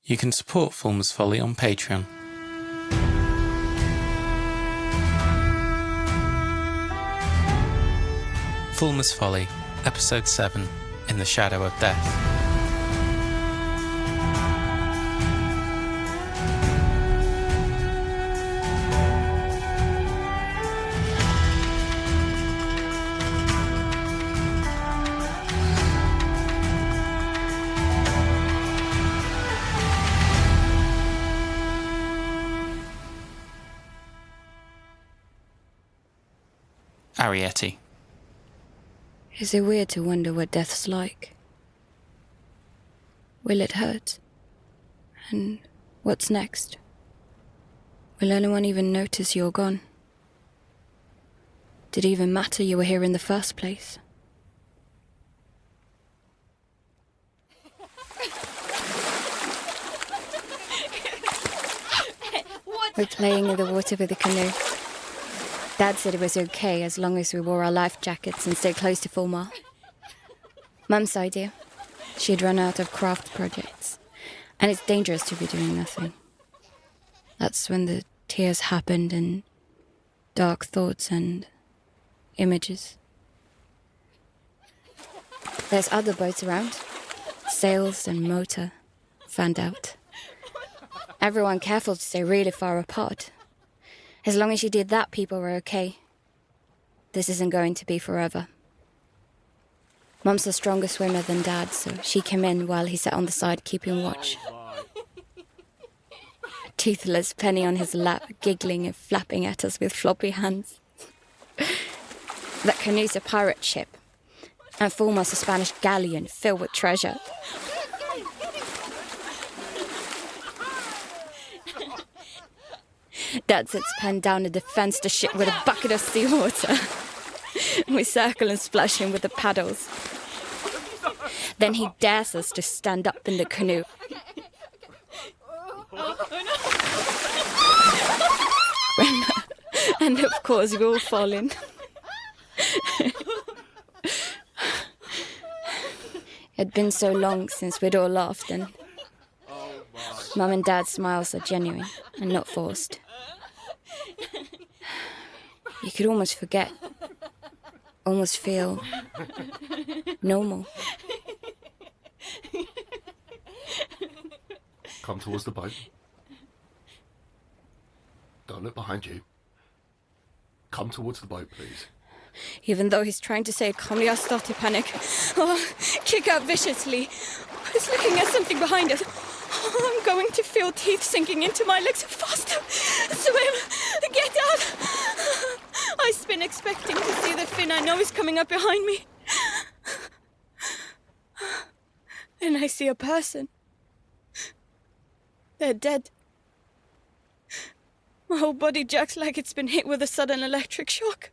You can support Fulmar's Folly on Patreon. Fulmar's Folly, Episode 7, In the Shadow of Death. Arrietty. Is it weird to wonder what death's like? Will it hurt? And what's next? Will anyone even notice you're gone? Did it even matter you were here in the first place? We're playing in the water with the canoe. Dad said it was okay as long as we wore our life jackets and stayed close to Fulmar. Mum's idea. She'd run out of craft projects, and it's dangerous to be doing nothing. That's when the tears happened and dark thoughts and images. There's other boats around. Sails and motor. Fanned out. Everyone careful to stay really far apart. As long as you did that, people were okay. This isn't going to be forever. Mum's a stronger swimmer than Dad, so she came in while he sat on the side keeping watch. A toothless Penny on his lap, giggling and flapping at us with floppy hands. That canoe's a pirate ship, and Fulmar's a Spanish galleon filled with treasure. Dad sits Pen down and defends the ship with a bucket of seawater. We circle and splash him with the paddles. Then he dares us to stand up in the canoe. And of course we all fall in. It'd been so long since we'd all laughed, and Mum and Dad's smiles are genuine and not forced. You could almost forget, almost feel normal. Come towards the boat. Don't look behind you. Come towards the boat, please. Even though he's trying to say it calmly, I start to panic. Oh, kick out viciously. He's looking at something behind us. Oh, I'm going to feel teeth sinking into my legs. Faster! Swim! Get out! I spin, expecting to see the fin I know is coming up behind me. And I see a person. They're dead. My whole body jerks like it's been hit with a sudden electric shock.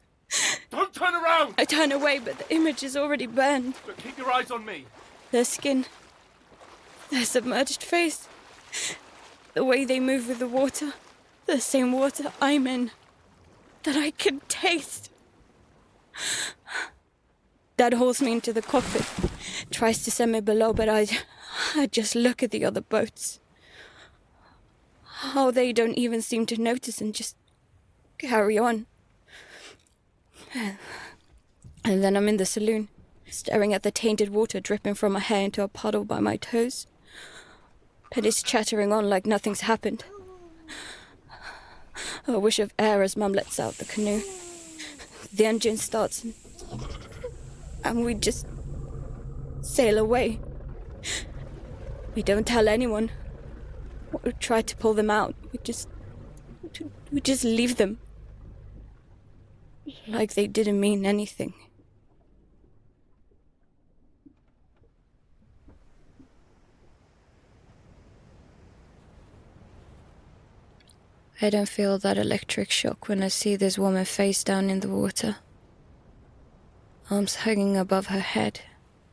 Don't turn around! I turn away, but the image is already burned. But keep your eyes on me. Their skin, their submerged face, the way they move with the water, the same water I'm in, that I can taste. Dad hauls me into the cockpit, tries to send me below, but I just look at the other boats. How they don't even seem to notice and just carry on. And then I'm in the saloon, staring at the tainted water dripping from my hair into a puddle by my toes. Penny's chattering on like nothing's happened. A wish of air as Mum lets out the canoe. The engine starts and we just sail away. We don't tell anyone. We try to pull them out. We just leave them. Like they didn't mean anything. I don't feel that electric shock when I see this woman face down in the water. Arms hanging above her head,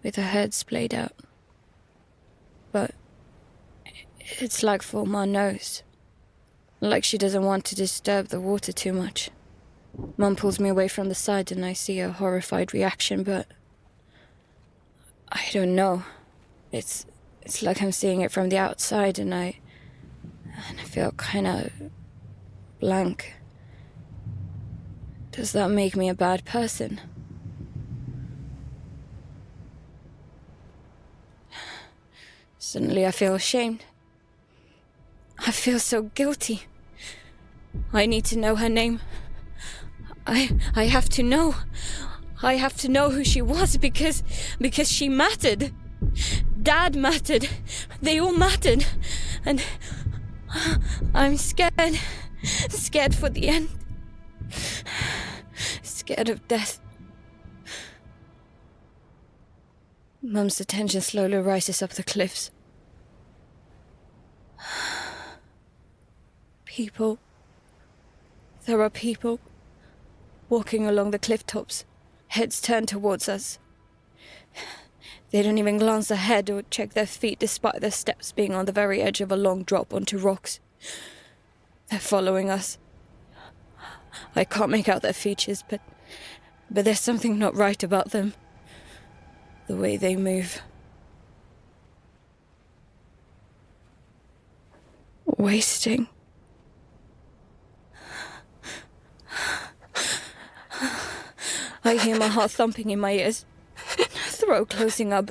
with her head splayed out. But it's like Fulmar knows. Like she doesn't want to disturb the water too much. Mum pulls me away from the side and I see a horrified reaction, but I don't know. It's It's like I'm seeing it from the outside, and I feel kind of blank. Does that make me a bad person? Suddenly I feel ashamed. I feel so guilty. I need to know her name. I have to know. I have to know who she was because she mattered. Dad mattered. They all mattered. And I'm scared. Scared for the end. Scared of death. Mum's attention slowly rises up the cliffs. People. There are people walking along the cliff tops, heads turned towards us. They don't even glance ahead or check their feet despite their steps being on the very edge of a long drop onto rocks. They're following us. I can't make out their features, but there's something not right about them. The way they move. Wasting. I hear my heart thumping in my ears, throat closing up,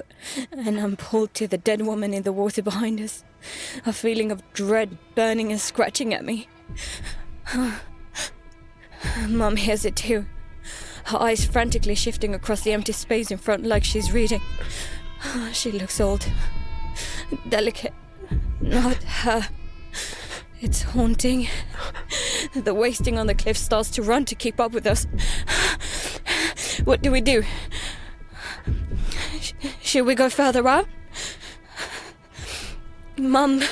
and I'm pulled to the dead woman in the water behind us. A feeling of dread burning and scratching at me. Mum hears it too, her eyes frantically shifting across the empty space in front like she's reading. She looks old, delicate, not her. It's haunting. The wasting on the cliff starts to run to keep up with us. What do we do? Should we go further out? Mum.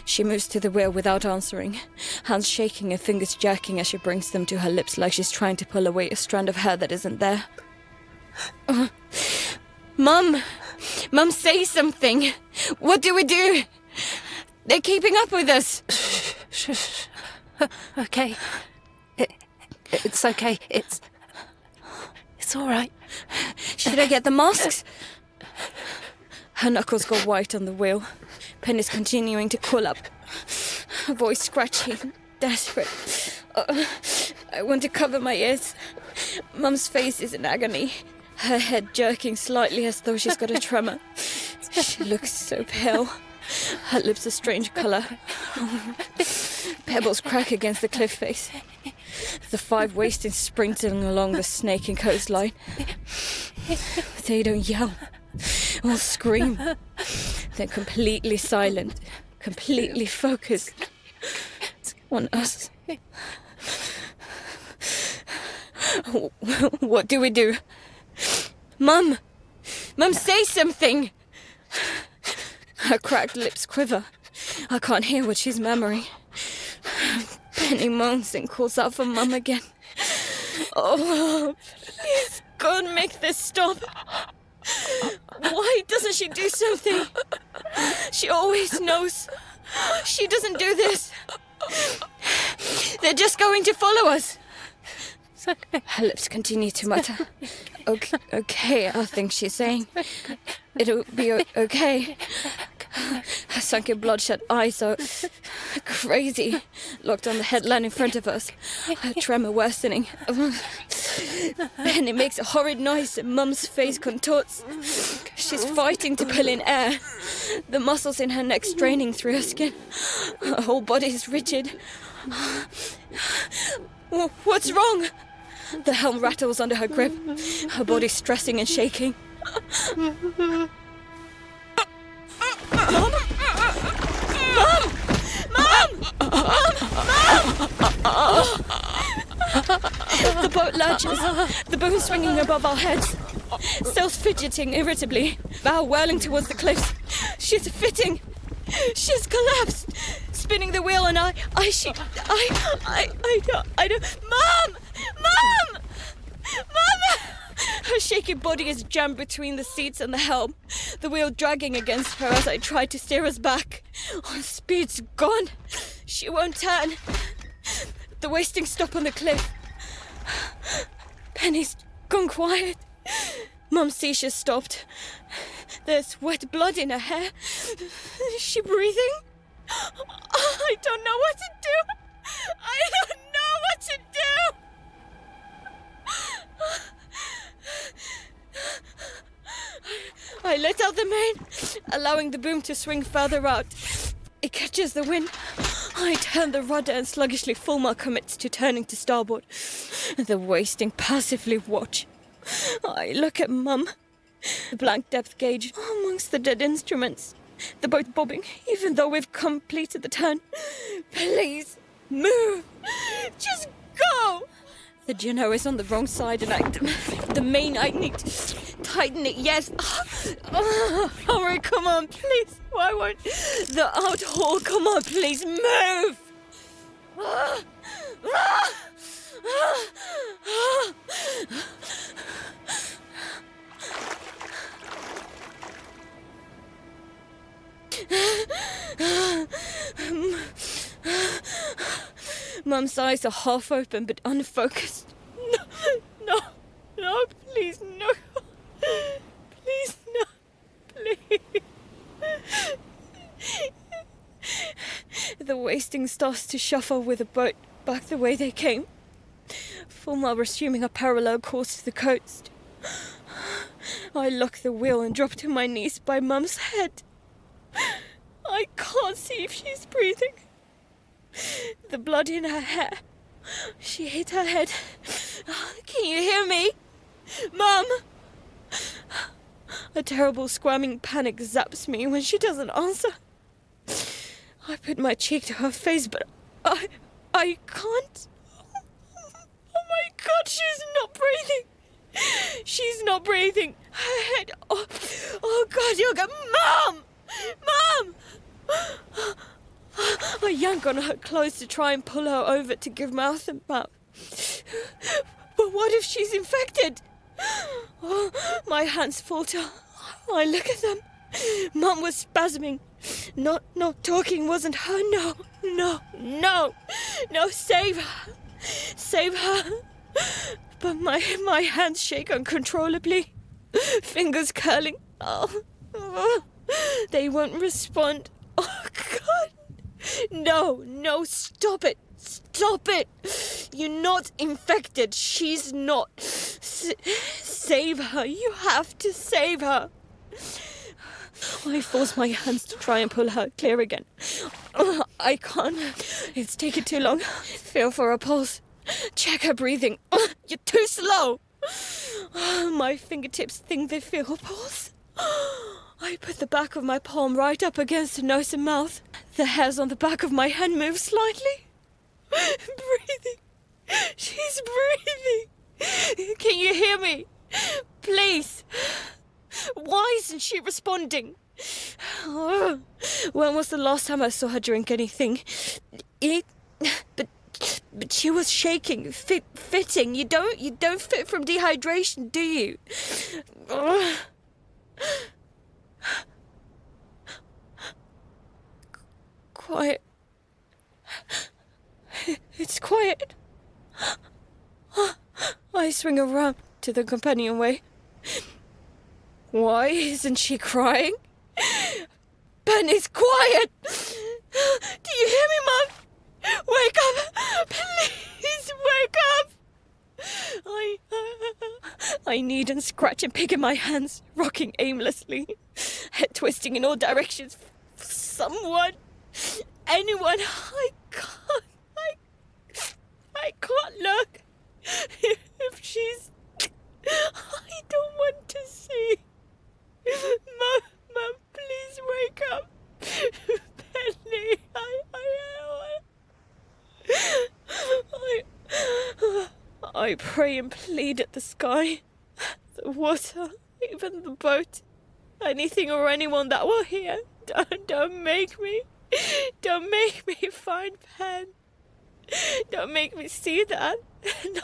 She moves to the wheel without answering, hands shaking and fingers jerking as she brings them to her lips like she's trying to pull away a strand of hair that isn't there. Mum! Mum, say something! What do we do? They're keeping up with us! Shh. Okay. It's okay. It's all right. Should I get the masks? Her knuckles go white on the wheel. Penny's continuing to pull up. Her voice scratchy, desperate. I want to cover my ears. Mum's face is in agony. Her head jerking slightly as though she's got a tremor. She looks so pale. Her lips a strange colour. Pebbles crack against the cliff face. The five wasting sprinting along the snaking coastline. They don't yell or scream. They're completely silent, completely focused on us. What do we do? Mum! Mum, say something! Her cracked lips quiver. I can't hear what she's murmuring. Penny moans and calls out for Mum again. Oh, please, God, make this stop. Why doesn't she do something? She always knows. She doesn't do this. They're just going to follow us. Her lips continue to mutter. Okay, I think she's saying. It'll be okay. Her sunken bloodshot eyes are crazy, locked on the headland in front of us. Her tremor worsening. Then it makes a horrid noise and Mum's face contorts. She's fighting to pull in air, the muscles in her neck straining through her skin. Her whole body is rigid. What's wrong? The helm rattles under her grip, her body stressing and shaking. Mum! Mum! Mum! The boat lurches, the boom swinging above our heads. Sails fidgeting irritably, bow whirling towards the cliffs. She's fitting. She's collapsed, spinning the wheel, and I don't. Mum! Mum! Mum! Her shaky body is jammed between the seats and the helm, the wheel dragging against her as I try to steer us back. Our speed's gone. She won't turn. The wasting stop on the cliff. Penny's gone quiet. Mum's seizure stopped. There's wet blood in her hair. Is she breathing? I don't know what to do. I don't know what to do. I let out the main, allowing the boom to swing further out. It catches the wind. I turn the rudder and sluggishly Fulmar commits to turning to starboard. The wasting passively watch. I look at Mum. The blank depth gauge amongst the dead instruments. The boat bobbing, even though we've completed the turn. Please, move. Just go. The Juno is on the wrong side and the main I need to tighten it, yes. Hurry, come on, please. Why won't the out haul, come on, please, move. Mum's eyes are half open but unfocused. No, please, no. Please, no, please. The wasting starts to shuffle with the boat back the way they came. Fulmar resuming a parallel course to the coast. I lock the wheel and drop to my knees by Mum's head. I can't see if she's breathing. The blood in her hair. She hit her head. Can you hear me? Mum! A terrible squirming panic zaps me when she doesn't answer. I put my cheek to her face, but I can't. Oh my God, she's not breathing. She's not breathing. Her head. Oh God, you're good. Mum! Mum! I yank on her clothes to try and pull her over to give mouth and mouth. But what if she's infected? Oh, my hands falter. I look at them. Mum was spasming. Not talking wasn't her. No, save her. Save her. But my hands shake uncontrollably. Fingers curling. Oh, they won't respond. Oh, God. No, stop it. Stop it. You're not infected. She's not. Save her. You have to save her. I force my hands to try and pull her clear again. I can't. It's taken too long. Feel for her pulse. Check her breathing. You're too slow. My fingertips think they feel her pulse. I put the back of my palm right up against her nose and mouth. The hairs on the back of my hand move slightly. Breathing. She's breathing. Can you hear me? Please. Why isn't she responding? When was the last time I saw her drink anything? Eat? But she was shaking, fitting. You don't fit from dehydration, do you? Quiet. It's quiet. I swing around to the companionway. Why isn't she crying? Ben, it's quiet! Do you hear me, Mum? Wake up! Please, wake up! I knead and scratch and pick in my hands, rocking aimlessly, head twisting in all directions. Someone, anyone, I can't look. If she's... I don't want to see. Mum, please wake up. Penny, I pray and plead at the sky, the water, even the boat, anything or anyone that will hear. Don't make me find Pen. Don't make me see that.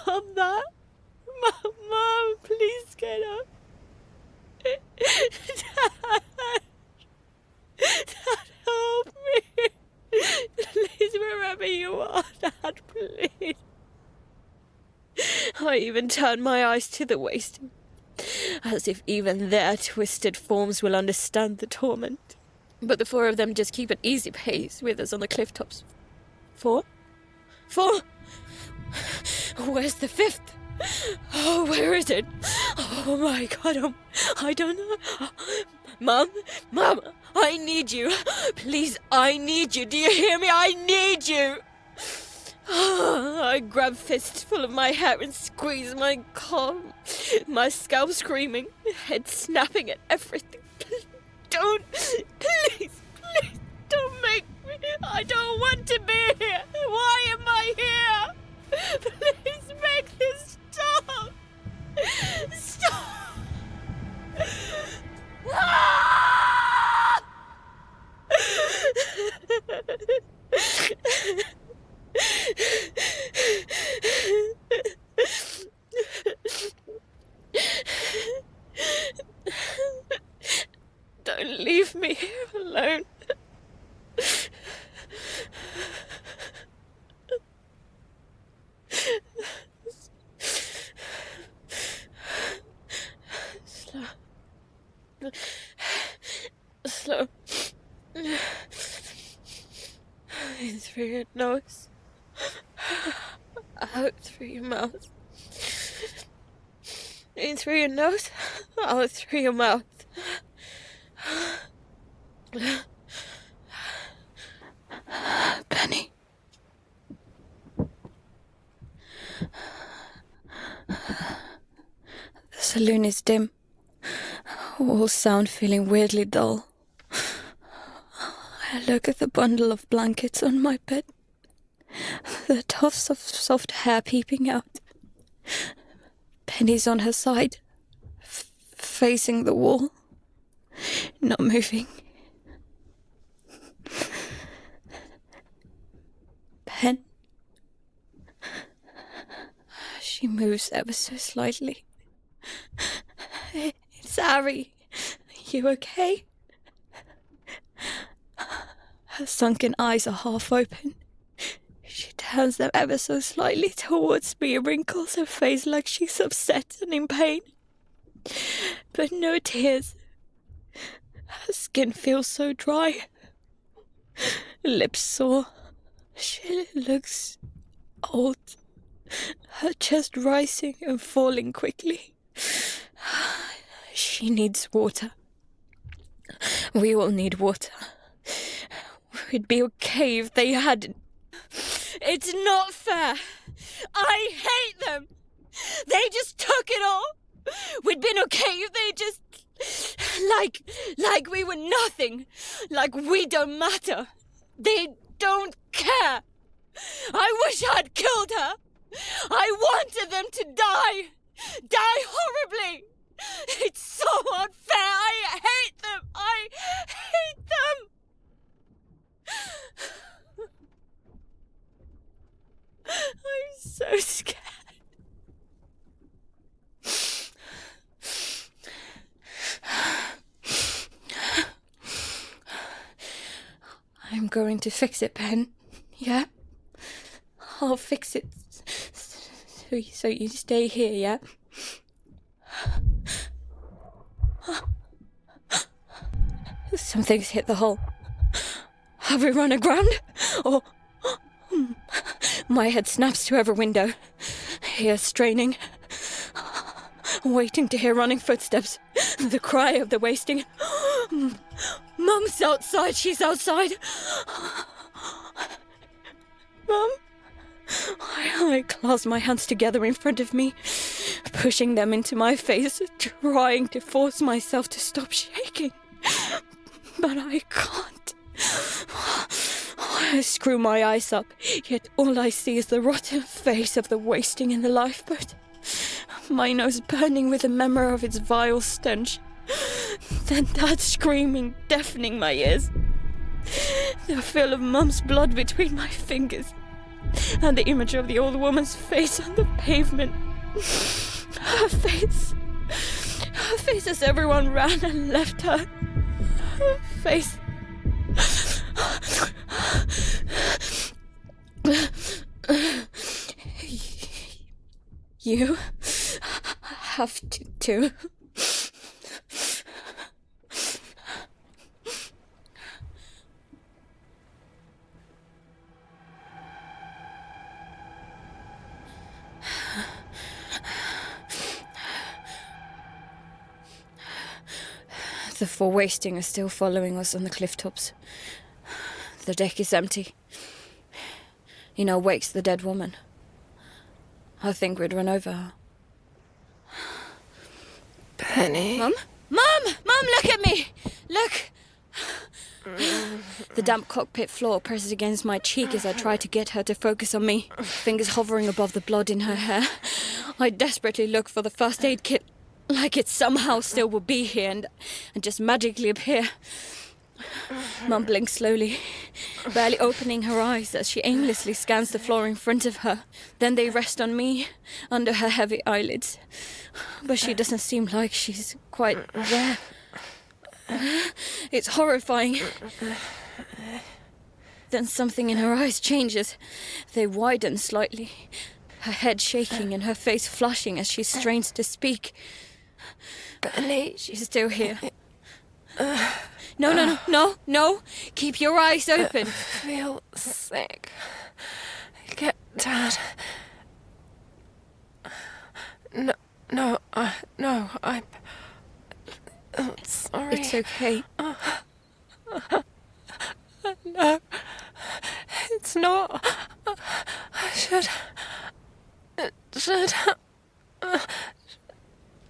Not that. Mom, please get up. Dad, help me. Please, wherever you are, Dad, please. I even turn my eyes to the waist. as if even their twisted forms will understand the torment. But the four of them just keep an easy pace with us on the cliff tops. Four? Where's the fifth? Oh, where is it? Oh my God, I don't know. Mum, I need you. Please, I need you. Do you hear me? I need you. I grab fistful of my hair and squeeze my calm, my scalp screaming, head snapping at everything. Please, don't make me. I don't want to be here. Why am I here? Please make this stop. Stop. Ah! Don't leave me here alone. Slow. In through your nose. Out through your mouth. In through your nose. Out through your mouth. Penny. The saloon is dim. All sound feeling weirdly dull. I look at the bundle of blankets on my bed. The tufts of soft hair peeping out. Penny's on her side, facing the wall, not moving. Pen. She moves ever so slightly. It's Harry. You okay? Her sunken eyes are half open. She turns them ever so slightly towards me and wrinkles her face like she's upset and in pain. But no tears. Her skin feels so dry. Lips sore. She looks old. Her chest rising and falling quickly. She needs water. We all need water. We'd be okay if they hadn't. It's not fair. I hate them. They just took it all. We'd been okay if they just... Like we were nothing. Like we don't matter. They don't care. I wish I'd killed her. I wanted them to die. Die horribly. It's so unfair. I hate them. I hate them. I'm so scared. I'm going to fix it, Pen. Yeah? I'll fix it. So you stay here, yeah? Something's hit the hull. Have we run aground? Or... My head snaps to every window. Ears straining. Waiting to hear running footsteps. The cry of the wasting. Mum's outside. She's outside. Mum? I clasp my hands together in front of me, pushing them into my face, trying to force myself to stop shaking. But I can't. I screw my eyes up, yet all I see is the rotten face of the wasting in the lifeboat. My nose burning with the memory of its vile stench. Then Dad screaming, deafening my ears. The feel of Mum's blood between my fingers, and the image of the old woman's face on the pavement. Her face as everyone ran and left her. Her face. You have to The 4 wasting are still following us on the cliff tops. The deck is empty. In our wake's the dead woman. I think we'd run over her. Penny. Mum? Mum! Mum, look at me! Look! The damp cockpit floor presses against my cheek as I try to get her to focus on me, fingers hovering above the blood in her hair. I desperately look for the first aid kit, like it somehow still will be here and just magically appear. Mum blinks slowly, barely opening her eyes as she aimlessly scans the floor in front of her. Then they rest on me, under her heavy eyelids. But she doesn't seem like she's quite there. It's horrifying. Then something in her eyes changes. They widen slightly, her head shaking and her face flushing as she strains to speak. Penny. She's still here. No. Keep your eyes open. I feel sick. Get Dad. No, I'm sorry. It's okay. No, it's not. I should.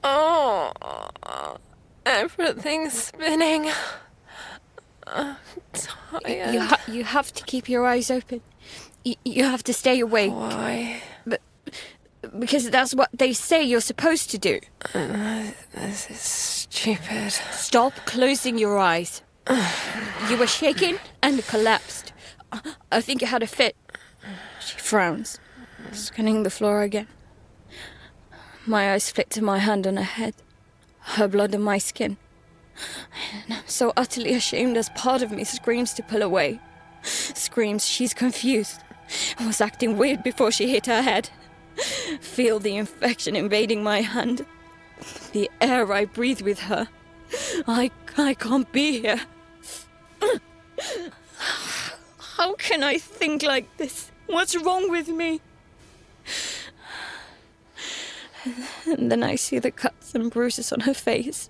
Oh, everything's spinning. I'm tired. You have to keep your eyes open. You have to stay awake. Why? Because that's what they say you're supposed to do. This is stupid. Stop closing your eyes. You were shaken and collapsed. I think you had a fit. She frowns, scanning the floor again. My eyes flick to my hand on her head, her blood on my skin. And I'm so utterly ashamed as part of me screams to pull away. Screams she's confused and was acting weird before she hit her head. Feel the infection invading my hand. The air I breathe with her. I can't be here. How can I think like this? What's wrong with me? And then I see the cuts and bruises on her face,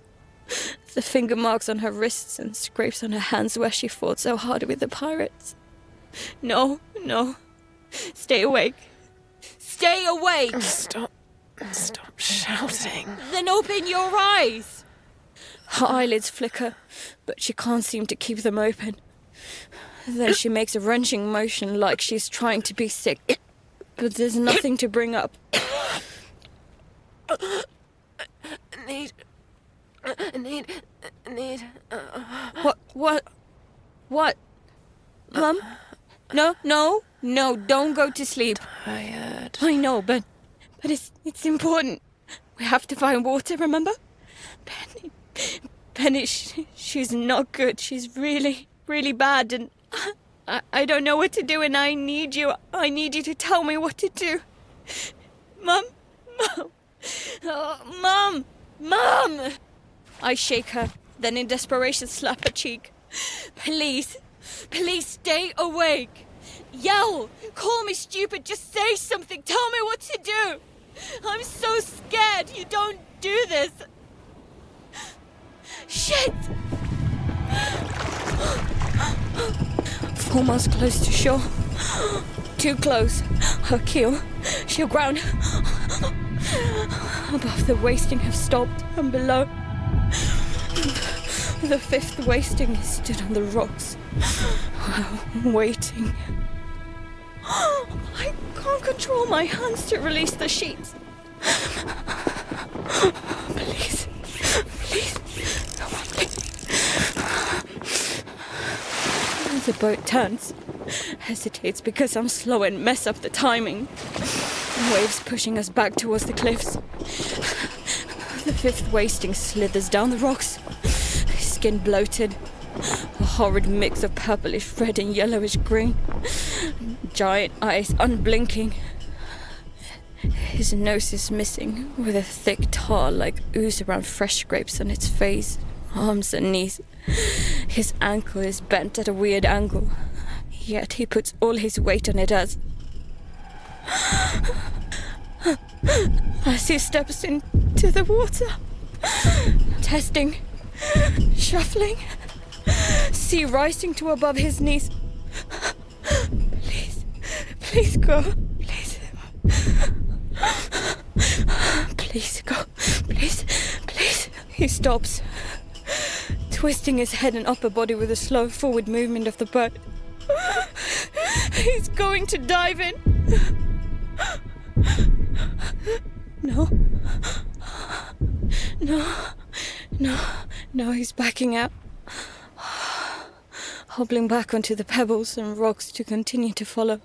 the finger marks on her wrists and scrapes on her hands where she fought so hard with the pirates. No. Stay awake. Stay awake! Stop shouting. Then open your eyes! Her eyelids flicker, but she can't seem to keep them open. Then she makes a wrenching motion like she's trying to be sick, but there's nothing to bring up. What? Mum? No, don't go to sleep. Tired. I know, but it's important. We have to find water, remember? Penny, she's not good. She's really, really bad, and I don't know what to do, and I need you. I need you to tell me what to do. Mum! Oh, Mum! I shake her, then in desperation slap her cheek. Please stay awake. Yell! Call me stupid, just say something, tell me what to do! I'm so scared you don't do this! Shit! Fulmar's close to shore. Too close. Her keel. She'll ground. Above the wasting have stopped, and below the 5th wasting is stood on the rocks, waiting. I can't control my hands to release the sheets. Please, come on, please. The boat turns, hesitates because I'm slow and mess up the timing. Waves pushing us back towards the cliffs. The 5th wasting slithers down the rocks, skin bloated, a horrid mix of purplish red and yellowish green. Giant eyes unblinking. His nose is missing, with a thick tar like ooze around fresh scrapes on its face, arms and knees. His ankle is bent at a weird angle, yet he puts all his weight on it as he steps into the water. Testing. Shuffling. Sea rising to above his knees. Please. Please go. Please. Please go. Please. Please. He stops, twisting his head and upper body with a slow forward movement of the boat. He's going to dive in. No. No, he's backing out. Hobbling back onto the pebbles and rocks to continue to follow.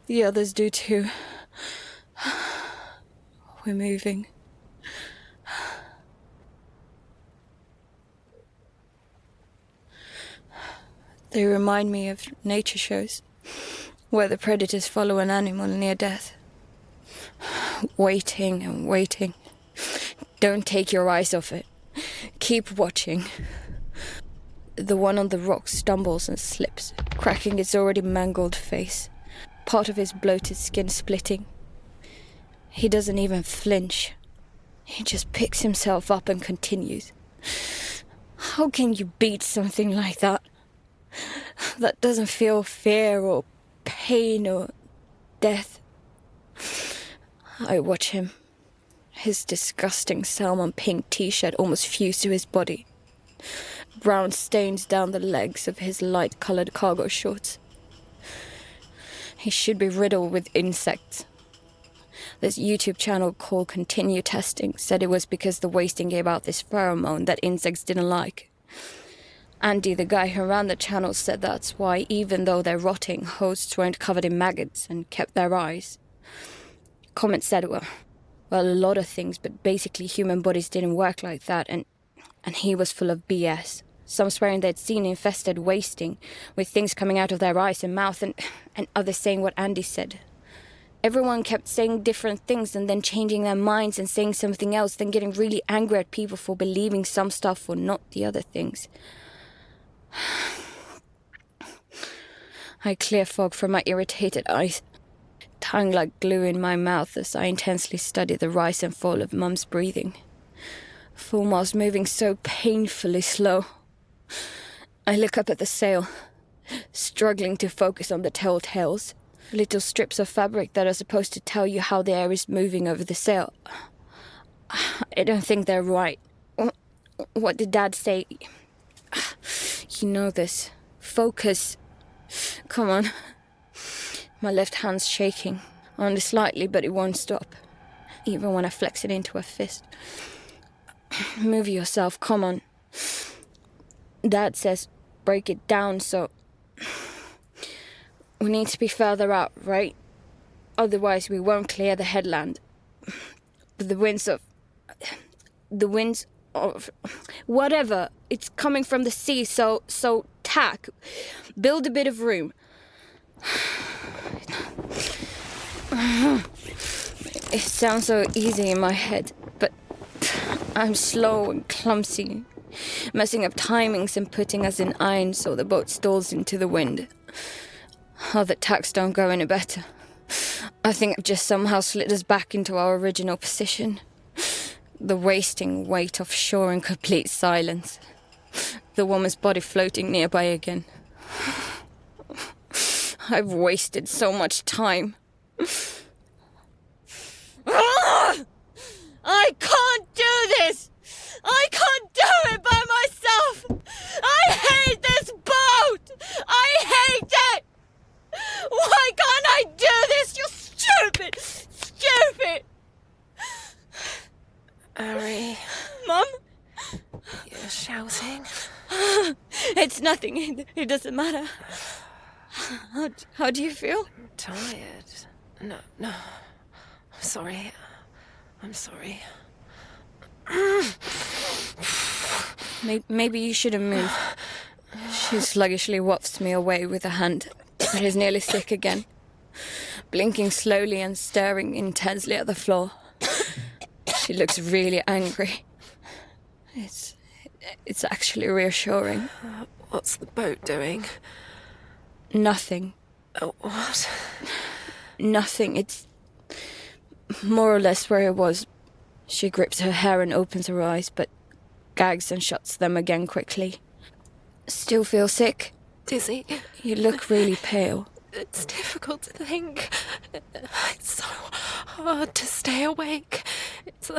The others do too. We're moving. They remind me of nature shows, where the predators follow an animal near death. Waiting and waiting. Don't take your eyes off it. Keep watching. The one on the rock stumbles and slips, cracking its already mangled face, part of his bloated skin splitting. He doesn't even flinch. He just picks himself up and continues. How can you beat something like that? That doesn't feel fear or pain or death. I watch him. His disgusting salmon pink t-shirt almost fused to his body. Brown stains down the legs of his light-colored cargo shorts. He should be riddled with insects. This YouTube channel called Continue Testing said it was because the wasting gave out this pheromone that insects didn't like. Andy, the guy who ran the channel, said that's why, even though they're rotting, hosts weren't covered in maggots and kept their eyes. Comments said, well, a lot of things, but basically human bodies didn't work like that, and he was full of BS. Some swearing they'd seen infested wasting, with things coming out of their eyes and mouth, and others saying what Andy said. Everyone kept saying different things and then changing their minds and saying something else, then getting really angry at people for believing some stuff or not the other things. I clear fog from my irritated eyes, tongue like glue in my mouth as I intensely study the rise and fall of Mum's breathing. Fulmar's moving so painfully slow. I look up at the sail, struggling to focus on the telltales, little strips of fabric that are supposed to tell you how the air is moving over the sail. I don't think they're right. What did Dad say? You know this. Focus. Come on. My left hand's shaking, only slightly, but it won't stop, even when I flex it into a fist. Move yourself, come on. Dad says break it down, so we need to be further out, right? Otherwise we won't clear the headland. But the winds of whatever, it's coming from the sea, so tack. Build a bit of room. It sounds so easy in my head, but I'm slow and clumsy, messing up timings and putting us in iron so the boat stalls into the wind. Oh, the tacks don't go any better. I think I've just somehow slid us back into our original position. The wasting weight offshore in complete silence. The woman's body floating nearby again. I've wasted so much time. I can't do this! I can't do it by myself! I hate this boat! I hate it! Why can't I do this? You're stupid! Stupid! Ari, Mum? you're shouting. It's nothing. It doesn't matter. How do you feel? I'm tired. No. I'm sorry. I'm sorry. Maybe you shouldn't move. She sluggishly wafts me away with a hand that is nearly sick again, blinking slowly and staring intensely at the floor. She looks really angry. It's actually reassuring. What's the boat doing? Nothing. What? Nothing. It's more or less where it was She grips her hair and opens her eyes, but gags and shuts them again quickly. Still feel sick? Dizzy. You look really pale. It's difficult to think. It's so hard to stay awake. It's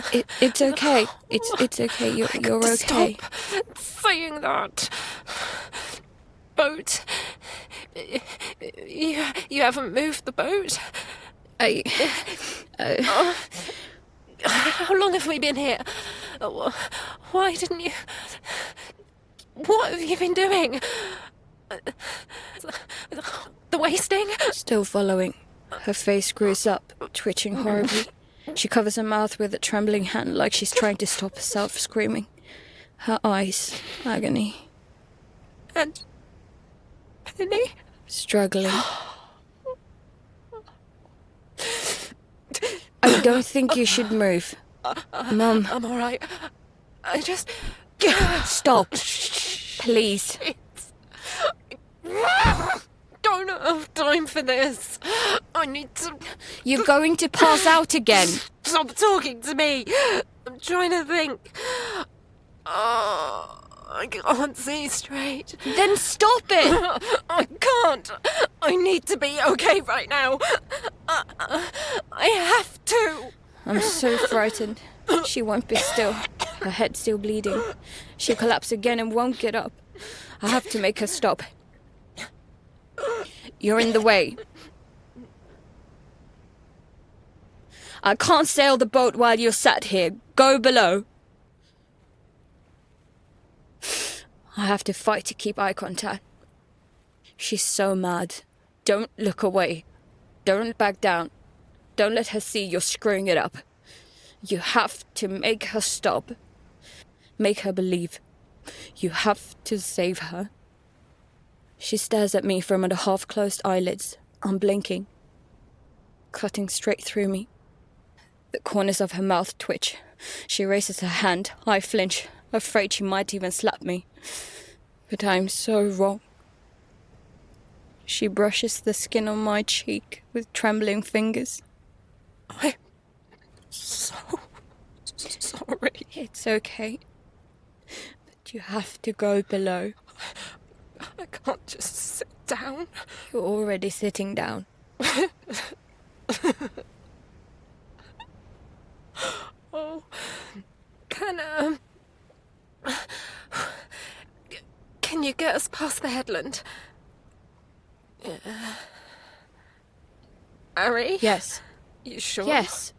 okay. It's okay. You're okay. Stop saying that. Boat. You haven't moved the boat? How long have we been here? Why didn't you... What have you been doing? The wasting? Still following. Her face screws up, twitching horribly. She covers her mouth with a trembling hand like she's trying to stop herself screaming. Her eyes, agony. And Penny? Struggling. I don't think you should move. Mum. I'm all right. I just... Stop. Please. Don't have time for this. I need to... You're going to pass out again. Stop talking to me. I'm trying to think. I can't see straight. Then stop it. I can't. I need to be okay right now. I have to. I'm so frightened. She won't be still. Her head's still bleeding. She'll collapse again and won't get up. I have to make her stop. You're in the way. I can't sail the boat while you're sat here. Go below. I have to fight to keep eye contact. She's so mad. Don't look away. Don't back down. Don't let her see you're screwing it up. You have to make her stop. Make her believe. You have to save her. She stares at me from under half-closed eyelids, unblinking, cutting straight through me. The corners of her mouth twitch. She raises her hand. I flinch, afraid she might even slap me. But I'm so wrong. She brushes the skin on my cheek with trembling fingers. I'm so sorry. It's okay. But you have to go below. I can't just sit down. You're already sitting down. Oh, can you get us past the headland? Harry? Yes. You sure? Yes.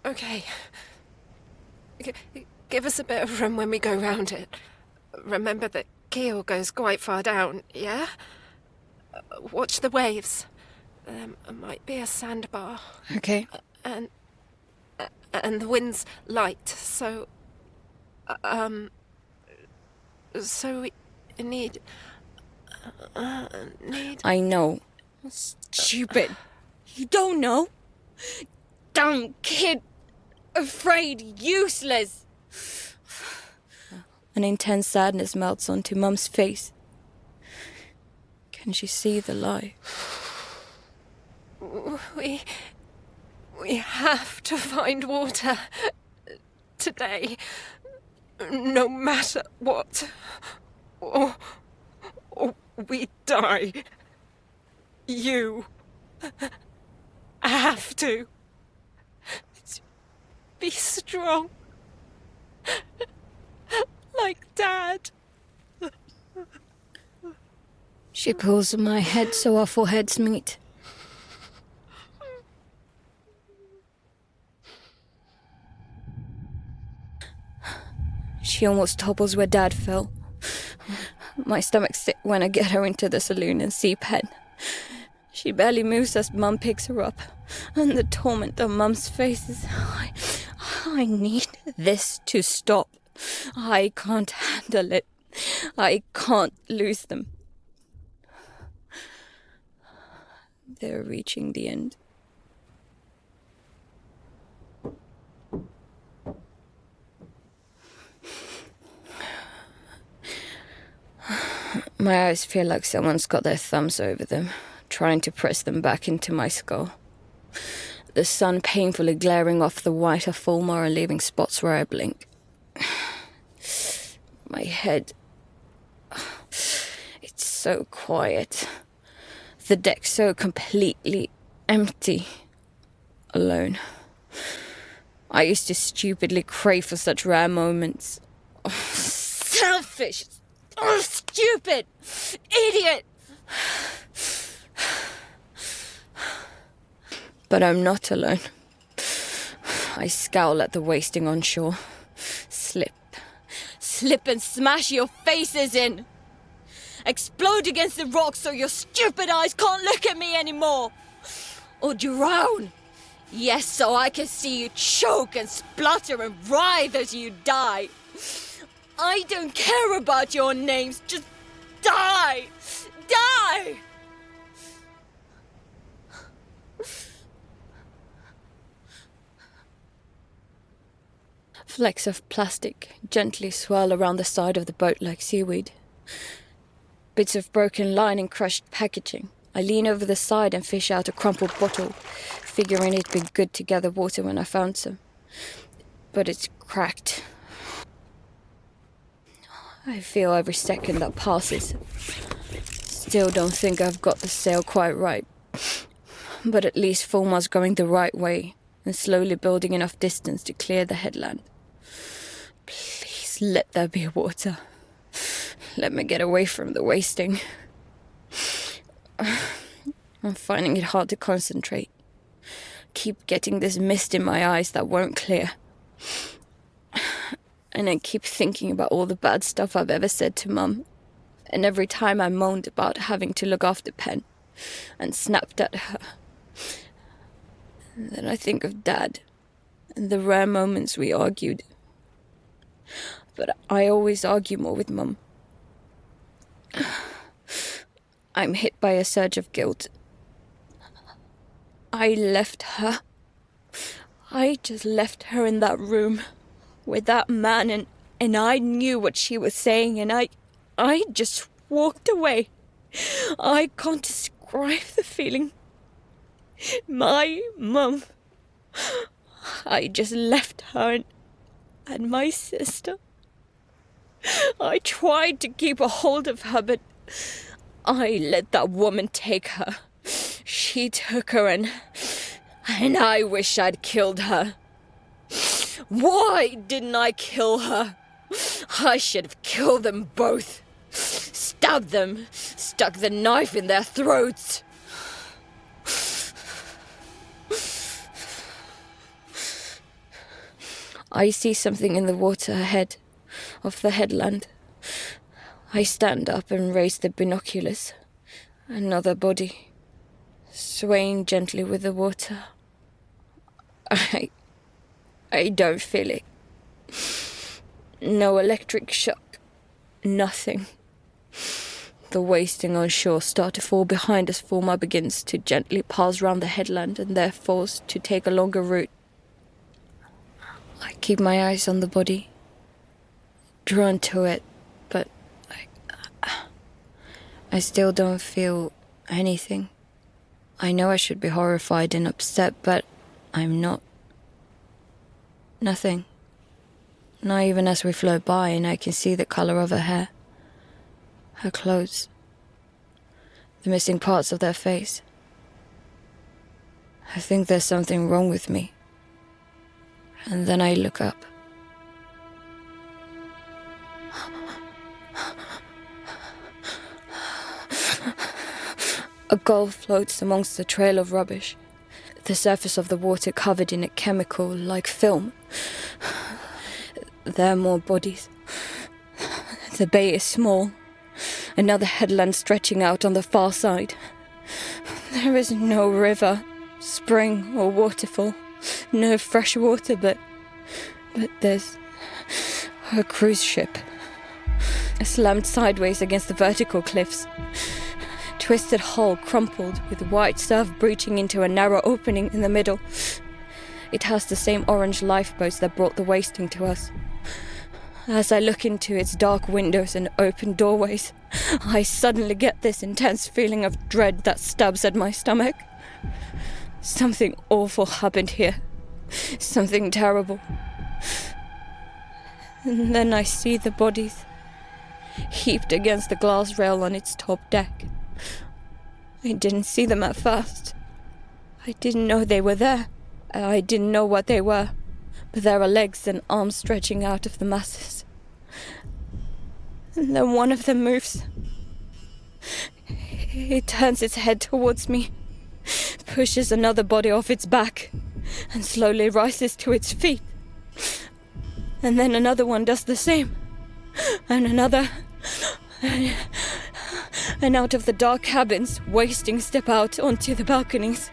Okay. Give us a bit of room when we go round it. Remember that keel goes quite far down, yeah? Watch the waves. There might be a sandbar. Okay. And the wind's light, so... So we need... I know. Stupid. You don't know. Dumb kid. Afraid. Useless. An intense sadness melts onto Mum's face. Can she see the lie? We have to find water today, no matter what, or we die. You have to be strong, like Dad. She pulls on my head so our foreheads meet. She almost topples where Dad fell. My stomach's sick when I get her into the saloon and see Pen. She barely moves as Mum picks her up. And the torment on Mum's face is... I need this to stop. I can't handle it. I can't lose them. They're reaching the end. My eyes feel like someone's got their thumbs over them, trying to press them back into my skull. the sun painfully glaring off the white of Fulmar and leaving spots where I blink. My head... It's so quiet. The deck so completely empty. Alone. I used to stupidly crave for such rare moments. Oh, selfish! Oh, stupid! Idiot! But I'm not alone. I scowl at the wasting on shore. Slip and smash your faces in! Explode against the rocks so your stupid eyes can't look at me anymore! Or drown! Yes, so I can see you choke and splutter and writhe as you die! I don't care about your names, just die! Die! Flecks of plastic gently swirl around the side of the boat like seaweed. Bits of broken line and crushed packaging. I lean over the side and fish out a crumpled bottle, figuring it'd be good to gather water when I found some. But it's cracked. I feel every second that passes. Still don't think I've got the sail quite right. But at least Fulmar's going the right way and slowly building enough distance to clear the headland. Please let there be water. Let me get away from the wasting. I'm finding it hard to concentrate. Keep getting this mist in my eyes that won't clear. And I keep thinking about all the bad stuff I've ever said to Mum. And every time I moaned about having to look after Pen and snapped at her. And then I think of Dad and the rare moments we argued. But I always argue more with Mum. I'm hit by a surge of guilt. I left her. I just left her in that room with that man and I knew what she was saying and I just walked away. I can't describe the feeling. My Mum. I just left her and my sister. I tried to keep a hold of her, but I let that woman take her. She took her and I wish I'd killed her. Why didn't I kill her? I should have killed them both. Stabbed them, stuck the knife in their throats. I see something in the water ahead of the headland. I stand up and raise the binoculars. Another body, swaying gently with the water. I don't feel it. No electric shock. Nothing. The wasting on shore start to fall behind as Fulmar begins to gently pass round the headland and they're forced to take a longer route. I keep my eyes on the body, drawn to it, but I still don't feel anything. I know I should be horrified and upset, but I'm not. Nothing. Not even as we float by and I can see the colour of her hair, her clothes, the missing parts of their face. I think there's something wrong with me. And then I look up. A gull floats amongst the trail of rubbish, the surface of the water covered in a chemical like film. There are more bodies. The bay is small. Another headland stretching out on the far side. There is no river, spring or waterfall. No fresh water, but there's a cruise ship. Slammed sideways against the vertical cliffs. Twisted hull crumpled with white surf breaching into a narrow opening in the middle. It has the same orange lifeboats that brought the wasting to us. As I look into its dark windows and open doorways, I suddenly get this intense feeling of dread that stabs at my stomach. Something awful happened here. Something terrible. And then I see the bodies heaped against the glass rail on its top deck. I didn't see them at first. I didn't know they were there. I didn't know what they were, but there are legs and arms stretching out of the masses. And then one of them moves. It turns its head towards me, pushes another body off its back, and slowly rises to its feet. And then another one does the same, and another. And out of the dark cabins, wasting step out onto the balconies.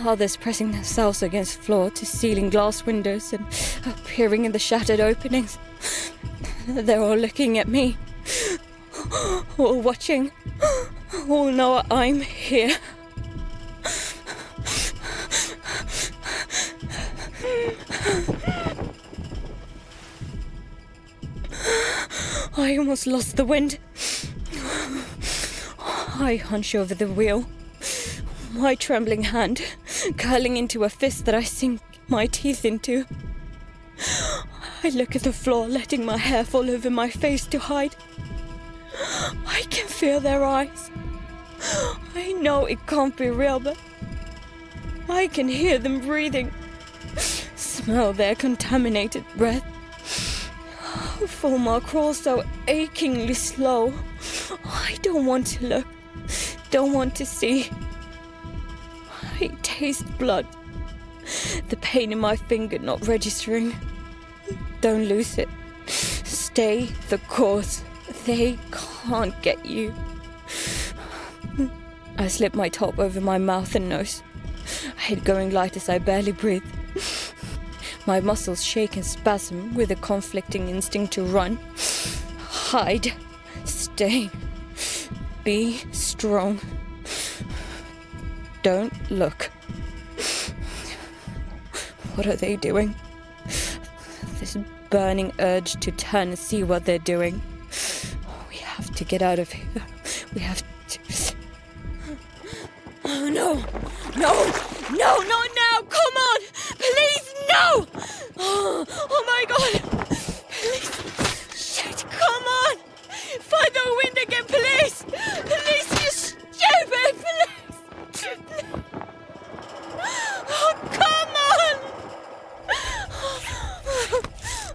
Others pressing themselves against floor-to-ceiling glass windows and appearing in the shattered openings. They're all looking at me, all watching, all know I'm here. I almost lost the wind. I hunch over the wheel, my trembling hand curling into a fist that I sink my teeth into. I look at the floor, letting my hair fall over my face to hide. I can feel their eyes. I know it can't be real, but I can hear them breathing, smell their contaminated breath. Fulmar crawls so achingly slow. I don't want to look, don't want to see. I taste blood, the pain in my finger not registering. Don't lose it. Stay the course. They can't get you. I slip my top over my mouth and nose, head going light as I barely breathe. My muscles shake and spasm with a conflicting instinct to run, hide, stay, be strong. Don't look. What are they doing? This burning urge to turn and see what they're doing. We have to get out of here. We have to. Oh no! No! No! Not now! Come on! Please, no! Oh my God! Please! Shit! Come on! Find the wind again, please! Please, you stupid! Please! Oh, come on!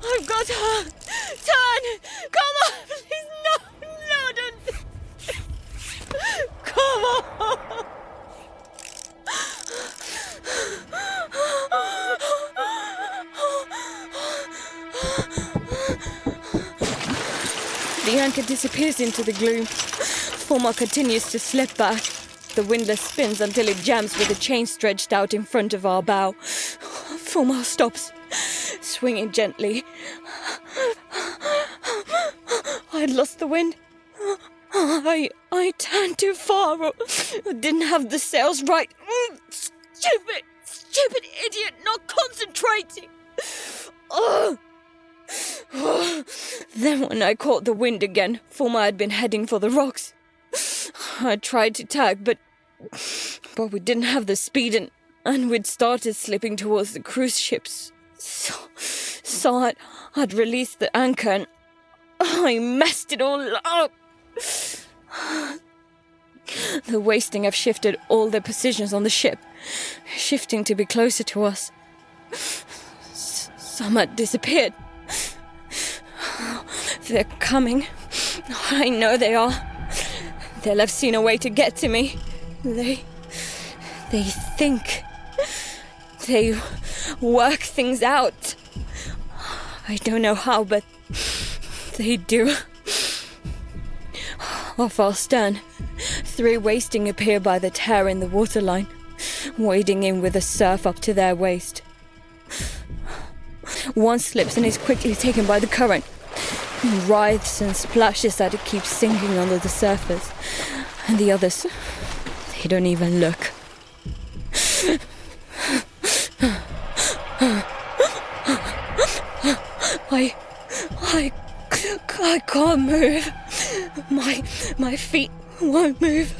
I've got her! Turn! Come on! Please, no! No, don't! Come on! The anchor disappears into the gloom. Fulmar continues to slip back. The windlass spins until it jams with a chain stretched out in front of our bow. Fulmar stops, swinging gently. I'd lost the wind. I turned too far, or didn't have the sails right. Stupid idiot, not concentrating. Then when I caught the wind again, Fulmar had been heading for the rocks. I tried to tag, but we didn't have the speed, and we'd started slipping towards the cruise ships. So I'd released the anchor, and I messed it all up. The wasting have shifted all their positions on the ship, shifting to be closer to us. Some had disappeared. They're coming. I know they are. They'll have seen a way to get to me. They think. They work things out. I don't know how, but they do. Off our stern, 3 wasting appear by the tear in the waterline, wading in with the surf up to their waist. One slips and is quickly taken by the current. He writhes and splashes as it keeps sinking under the surface. And the others, they don't even look. I can't move. My feet won't move.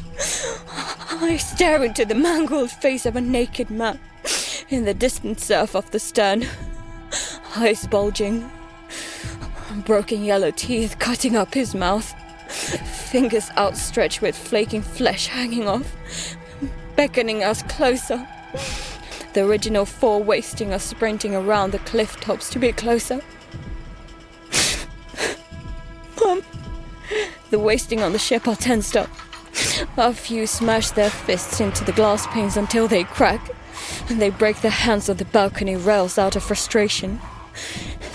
I stare into the mangled face of a naked man in the distant surf of the stern, eyes bulging, broken yellow teeth cutting up his mouth, fingers outstretched with flaking flesh hanging off, beckoning us closer. The original 4 wasting us sprinting around the cliff tops to be closer. Mum, the wasting on the ship are tensed up. A few smash their fists into the glass panes until they crack, and they break their hands on the balcony rails out of frustration.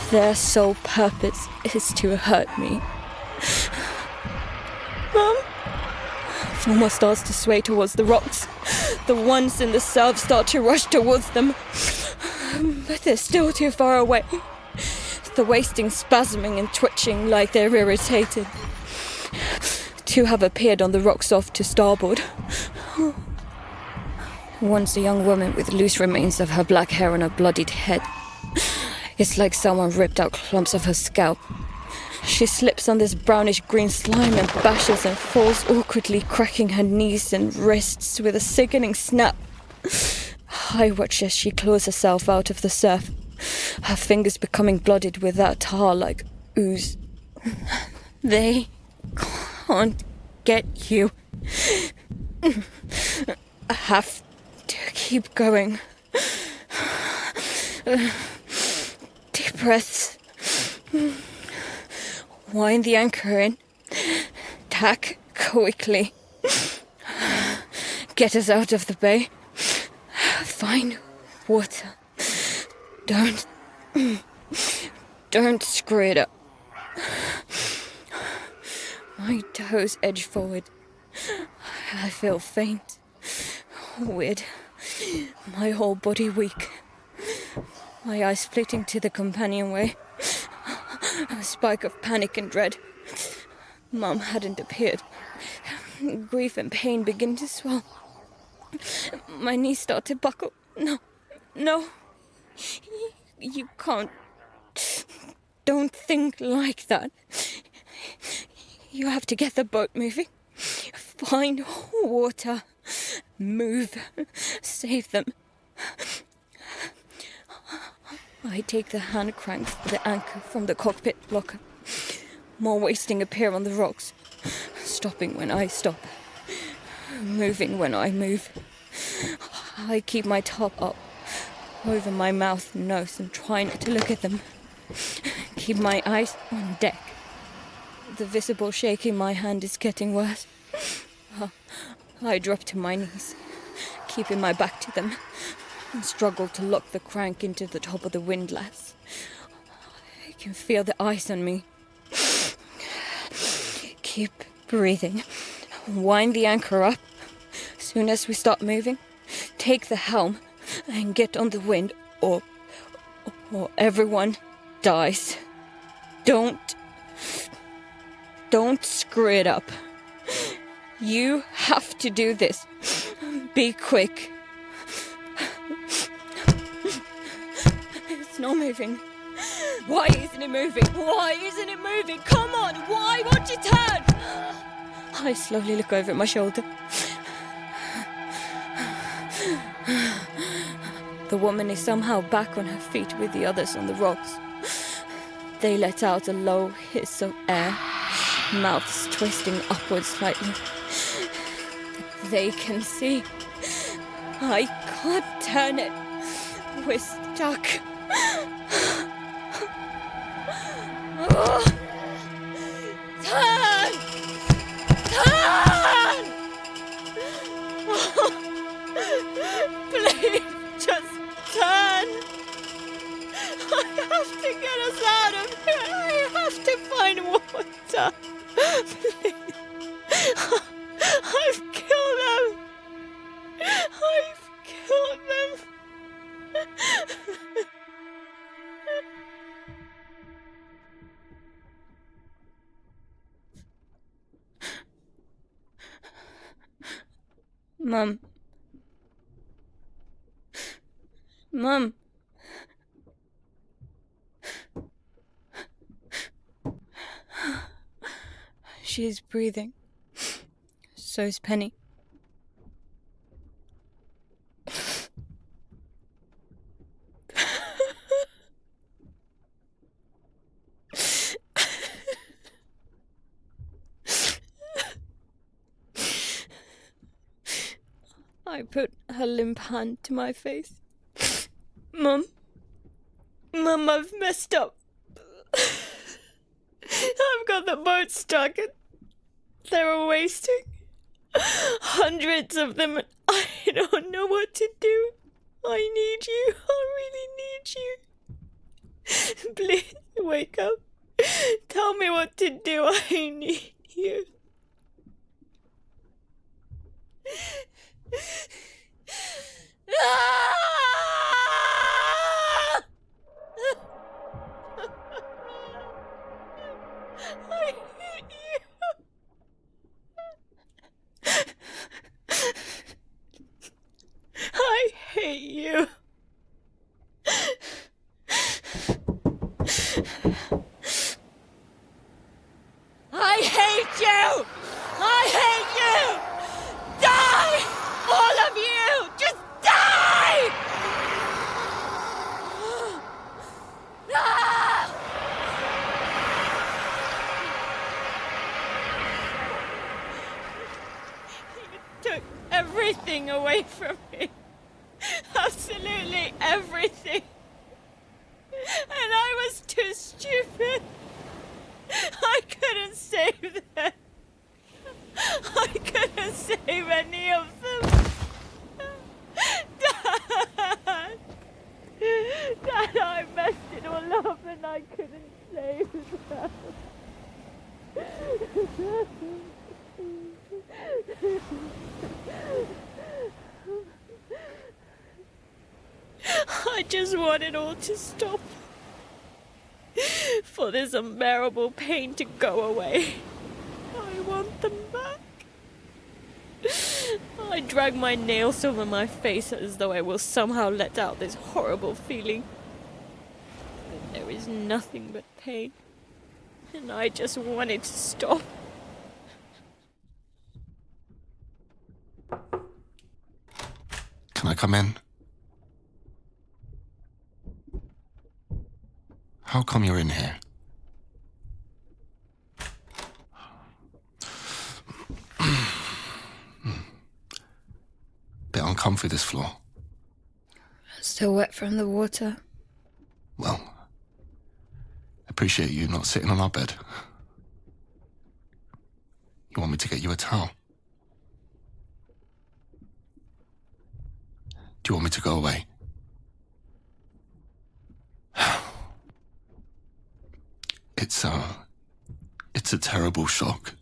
Their sole purpose is to hurt me. Mum? Fulmar starts to sway towards the rocks. The ones in the surf start to rush towards them, but they're still too far away. The wasting spasming and twitching like they're irritated. 2 have appeared on the rocks off to starboard. One's a young woman with loose remains of her black hair on her bloodied head. It's like someone ripped out clumps of her scalp. She slips on this brownish-green slime and bashes and falls awkwardly, cracking her knees and wrists with a sickening snap. I watch as she claws herself out of the surf, her fingers becoming blooded with that tar-like ooze. They can't get you. I have to keep going. Deep breaths. Wind the anchor in. Tack quickly. Get us out of the bay. Find water. Don't screw it up. My toes edge forward. I feel faint. Weird. My whole body weak. My eyes splitting to the companionway. A spike of panic and dread. Mum hadn't appeared. Grief and pain begin to swell. My knees start to buckle. No. You can't. Don't think like that. You have to get the boat moving. Find water. Move. Save them. I take the hand crank for the anchor from the cockpit locker. More wasting appear on the rocks, stopping when I stop, moving when I move. I keep my top up over my mouth and nose and try not to look at them. Keep my eyes on deck. The visible shake in my hand is getting worse. I drop to my knees, keeping my back to them, and struggle to lock the crank into the top of the windlass. I can feel the ice on me. Keep breathing. Wind the anchor up. As soon as we start moving, take the helm and get on the wind, or everyone dies. Don't screw it up. You have to do this. Be quick. It's not moving. Why isn't it moving? Why isn't it moving? Come on, why won't you turn? I slowly look over my shoulder. The woman is somehow back on her feet with the others on the rocks. They let out a low hiss of air, mouths twisting upwards slightly. They can see. I can't turn it. We're stuck. Turn! Turn! Please, just turn. I have to get us out of here. I have to find water. Please. I've killed them. I've killed them. Mum. She's breathing. So's Penny. I put her limp hand to my face. Mum, I've messed up. I've got the boat stuck and they're wasting. Hundreds of them, and I don't know what to do. I need you. I really need you. Please, wake up. Tell me what to do. I need you. I hate you. I hate you. I hate you! I hate you! Die! All of you! Just die! Ah! You took everything away from me. Absolutely everything. And I was too stupid. I couldn't save them. I couldn't save any of them. Dad! Dad, I messed it all up and I couldn't save them. I just want it all to stop. For this unbearable pain to go away. I want them back. I drag my nails over my face as though I will somehow let out this horrible feeling. But there is nothing but pain. And I just want it to stop. Can I come in? How come you're in here? Bit uncomfy, this floor. Still wet from the water. Well, appreciate you not sitting on our bed. You want me to get you a towel? Do you want me to go away? It's a terrible shock.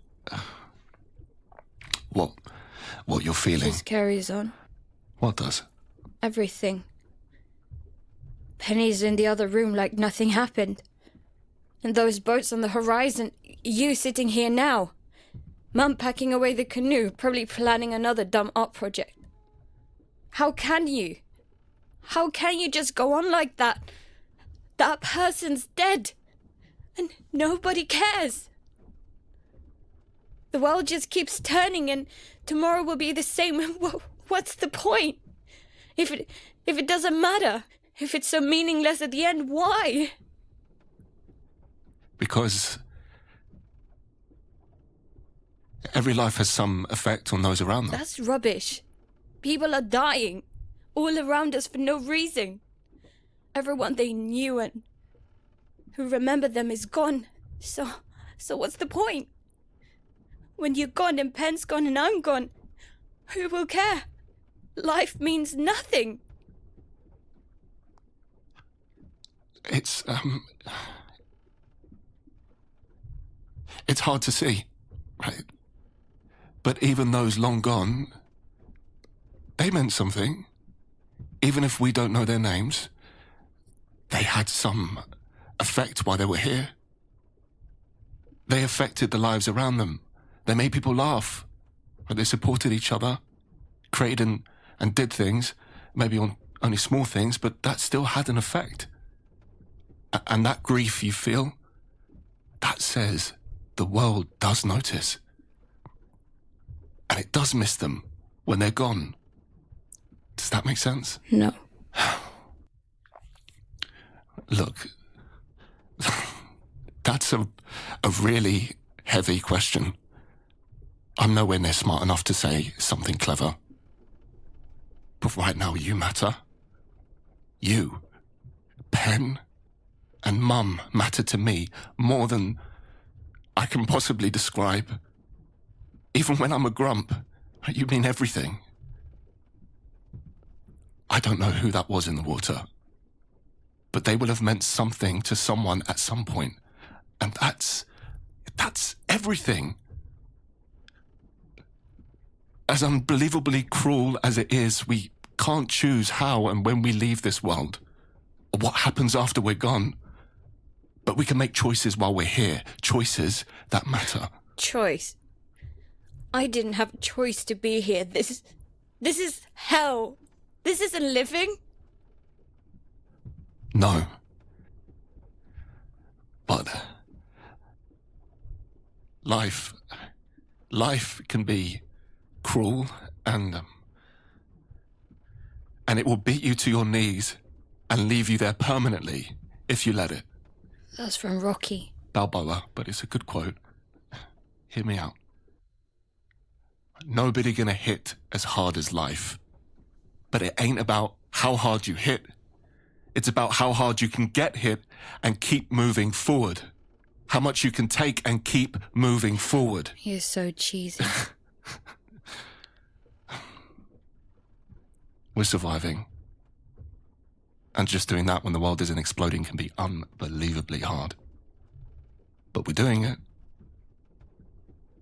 What you're feeling? Just carries on. What does? Everything. Penny's in the other room like nothing happened. And those boats on the horizon, you sitting here now. Mum packing away the canoe, probably planning another dumb art project. How can you? How can you just go on like that? That person's dead. And nobody cares. The world just keeps turning and tomorrow will be the same. What's the point? If it doesn't matter, if it's so meaningless at the end, why? Because every life has some effect on those around them. That's rubbish. People are dying all around us for no reason. Everyone they knew and who remembered them is gone. So what's the point? When you're gone and Pen's gone and I'm gone, who will care? Life means nothing. It's hard to see, right? But even those long gone, they meant something. Even if we don't know their names, they had some effect while they were here. They affected the lives around them. They made people laugh. They supported each other, created and did things, maybe on only small things, but that still had an effect. And that grief you feel, that says the world does notice. And it does miss them when they're gone. Does that make sense? No. Look, that's a really heavy question. I'm nowhere near smart enough to say something clever. But right now you matter. You, Pen, and Mum matter to me more than I can possibly describe. Even when I'm a grump, you mean everything. I don't know who that was in the water, but they will have meant something to someone at some point, and that's everything. As unbelievably cruel as it is, we can't choose how and when we leave this world, or what happens after we're gone. But we can make choices while we're here, choices that matter. Choice? I didn't have a choice to be here. This is hell. This isn't living. No. But life can be cruel and it will beat you to your knees and leave you there permanently if you let it. That's from Rocky Balboa, but it's a good quote. Hear me out. Nobody gonna hit as hard as life. But it ain't about how hard you hit. It's about how hard you can get hit and keep moving forward. How much you can take and keep moving forward. You're so cheesy. We're surviving. And just doing that when the world isn't exploding can be unbelievably hard. But we're doing it.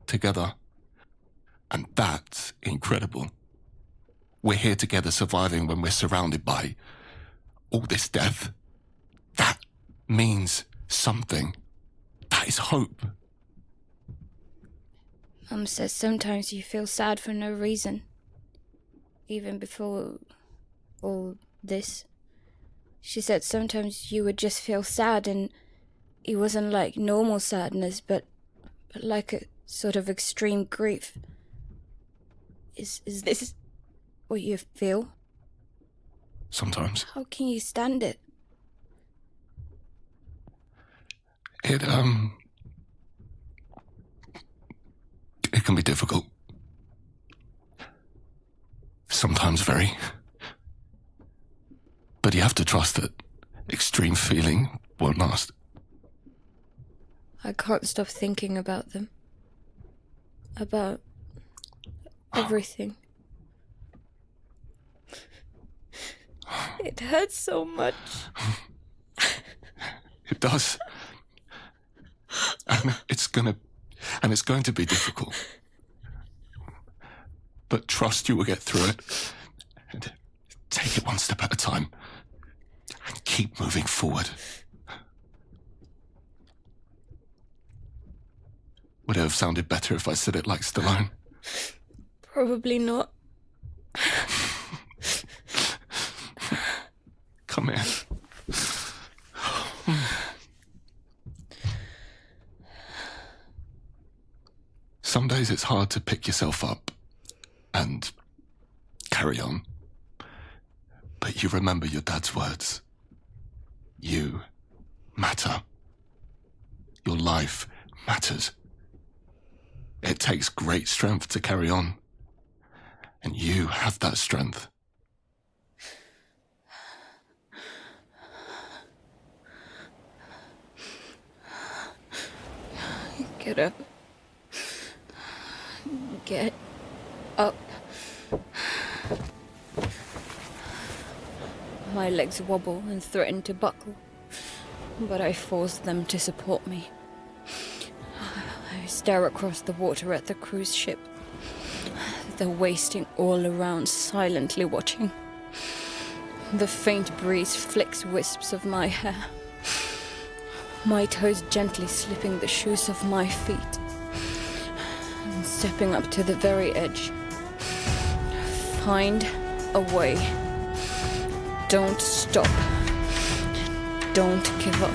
Together. And that's incredible. We're here together surviving when we're surrounded by all this death. That means something. That is hope. Mum says sometimes you feel sad for no reason. Even before all this. She said sometimes you would just feel sad, and it wasn't like normal sadness, but like a sort of extreme grief. Is this what you feel? Sometimes. How can you stand it? It can be difficult. Sometimes very. But you have to trust that extreme feeling won't last. I can't stop thinking about them. About everything. It hurts so much. It does. And it's going to be difficult. But trust you will get through it. And take it one step at a time. And keep moving forward. Would it have sounded better if I said it like Stallone? Probably not. Come here. Some days it's hard to pick yourself up and carry on. But you remember your dad's words. You matter. Your life matters. It takes great strength to carry on. And you have that strength. Get up. Get up. My legs wobble and threaten to buckle, but I force them to support me. I stare across the water at the cruise ship. They're wasting all around, silently watching. The faint breeze flicks wisps of my hair. My toes gently slipping the shoes of my feet. And stepping up to the very edge. Find a way. Don't stop. Don't give up.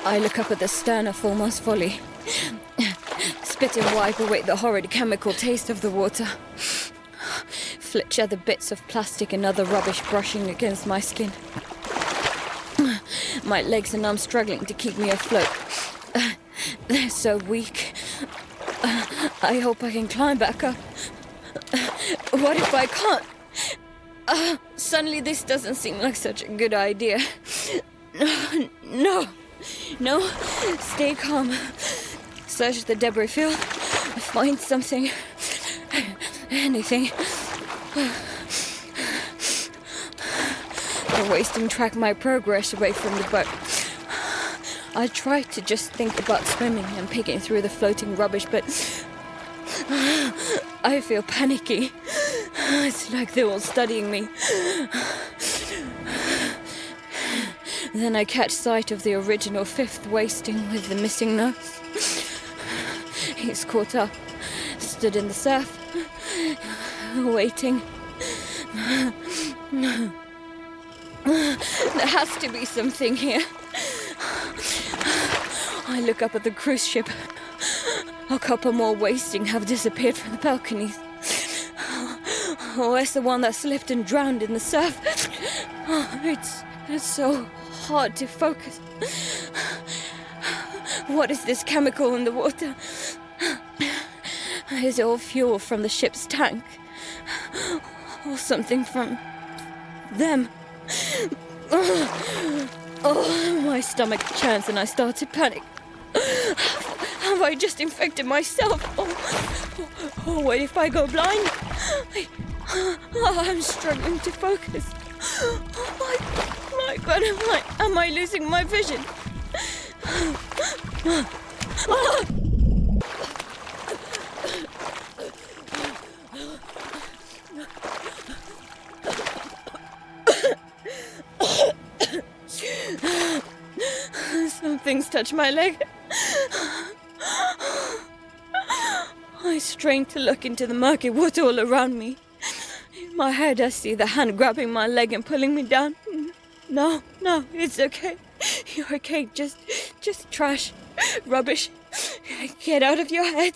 I look up at the stern of Fulmar's Folly. Spit and wipe away the horrid chemical taste of the water. flitch at the bits of plastic and other rubbish brushing against my skin. My legs and arms struggling to keep me afloat. They're so weak. I hope I can climb back up. What if I can't? Suddenly this doesn't seem like such a good idea. No. Stay calm. Search the debris field. Find something. Anything. The wasting track my progress away from the boat. I try to just think about swimming and picking through the floating rubbish, but I feel panicky. It's like they're all studying me. Then I catch sight of the original fifth wasting with the missing nose. He's caught up, stood in the surf, waiting. There has to be something here. I look up at the cruise ship. A couple more wasting have disappeared from the balconies. Where's the one that slipped and drowned in the surf? It's so hard to focus. What is this chemical in the water? Is it all fuel from the ship's tank? Or something from them? Oh, my stomach churns and I start to panic. Have I just infected myself? Oh, what if I go blind? I'm struggling to focus. Oh my God, am I losing my vision? Something's touched my leg. I strain to look into the murky water all around me. In my head, I see the hand grabbing my leg and pulling me down. No, it's okay. You're okay. Just trash, rubbish. Get out of your head.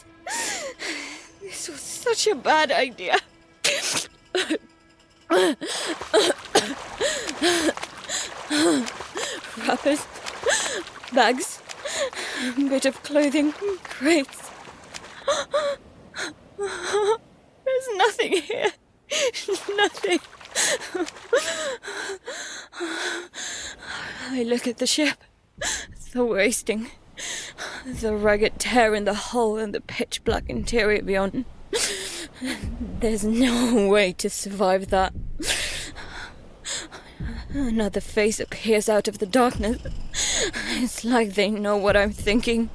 This was such a bad idea. Wrappers, bags, bit of clothing, crates. There's nothing here. Nothing. I look at the ship. The wasting. The rugged tear in the hull and the pitch black interior beyond. There's no way to survive that. Another face appears out of the darkness. It's like they know what I'm thinking.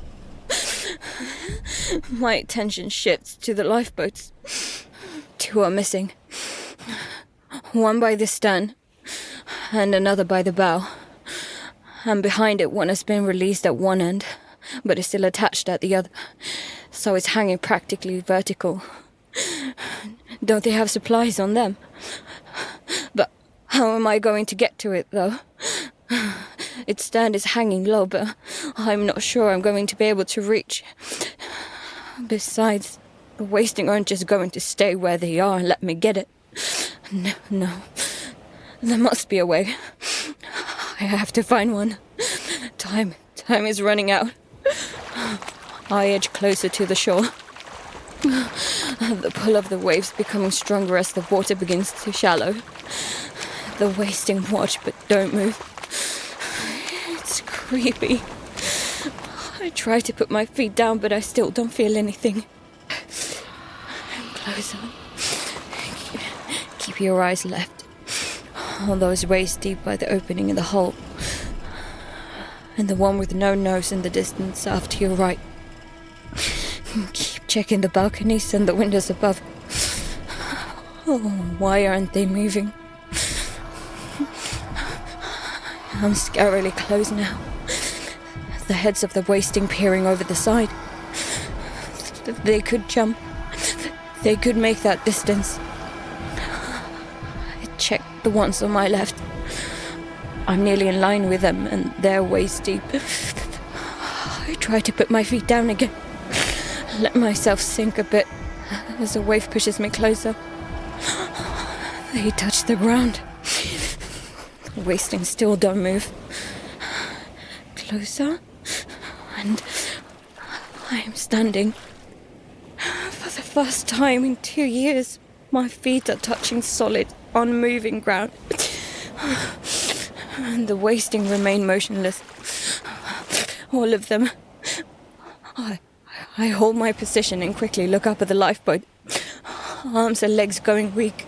My attention shifts to the lifeboats. 2 are missing. One by the stern, and another by the bow. And behind it, one has been released at one end, but is still attached at the other, so it's hanging practically vertical. Don't they have supplies on them? But how am I going to get to it, though? Its stern is hanging low, but I'm not sure I'm going to be able to reach. Besides, the wasting aren't just going to stay where they are and let me get it. No. There must be a way. I have to find one. Time is running out. I edge closer to the shore. The pull of the waves becoming stronger as the water begins to shallow. The wasting watch but don't move. It's creepy. I try to put my feet down, but I still don't feel anything. Closer. Keep your eyes left. All those waist deep by the opening in the hull. And the one with no nose in the distance off to your right. Keep checking the balconies and the windows above. Oh, why aren't they moving? I'm scarily close now. The heads of the wasting peering over the side. They could jump. They could make that distance. I check the ones on my left. I'm nearly in line with them, and they're waist deep. I try to put my feet down again. Let myself sink a bit as a wave pushes me closer. They touch the ground. The wasting still don't move. Closer, and I am standing. For the first time in 2 years, my feet are touching solid, unmoving ground. And the wasting remain motionless. All of them. I hold my position and quickly look up at the lifeboat. Arms and legs going weak.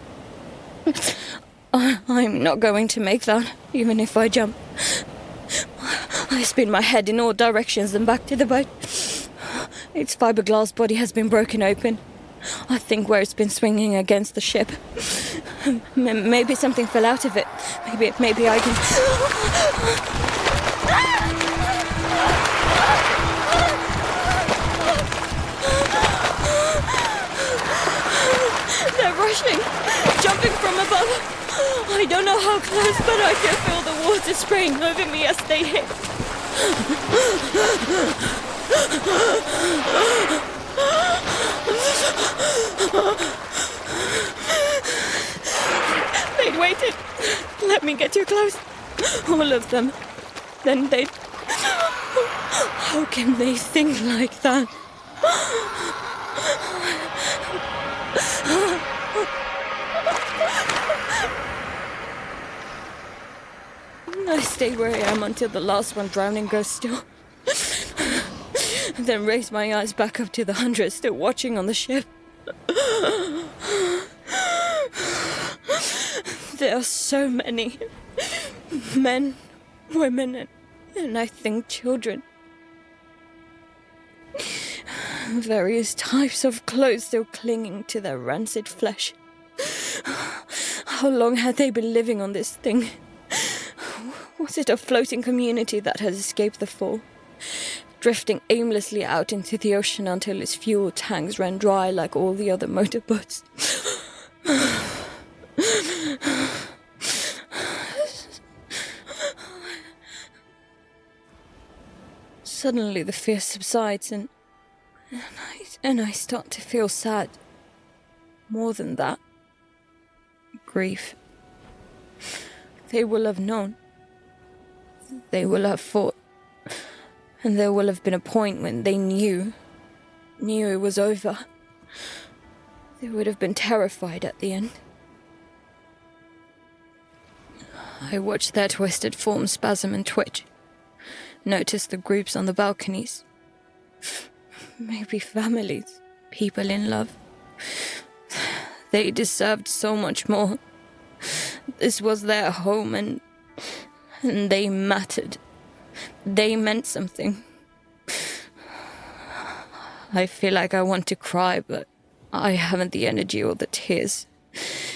I'm not going to make that, even if I jump. I spin my head in all directions and back to the boat. Its fiberglass body has been broken open. I think where it's been swinging against the ship. Maybe something fell out of it. Maybe I can... They're rushing, jumping from above. I don't know how close, but I can feel the water spraying over me as they hit. They'd waited. Let me get too close. All of them. Then they'd... How can they think like that? I stay where I am until the last one drowning goes still. Then raise my eyes back up to the 100 still watching on the ship. There are so many. Men, women, and I think children. Various types of clothes still clinging to their rancid flesh. How long had they been living on this thing? Was it a floating community that had escaped the fall, drifting aimlessly out into the ocean until its fuel tanks ran dry like all the other motorboats? Suddenly the fear subsides and I start to feel sad. More than that, grief. They will have known. They will have fought. And there will have been a point when they knew it was over. They would have been terrified at the end. I watched their twisted forms spasm and twitch. Noticed the groups on the balconies. Maybe families. People in love. They deserved so much more. This was their home and they mattered. They meant something. I feel like I want to cry, but I haven't the energy or the tears.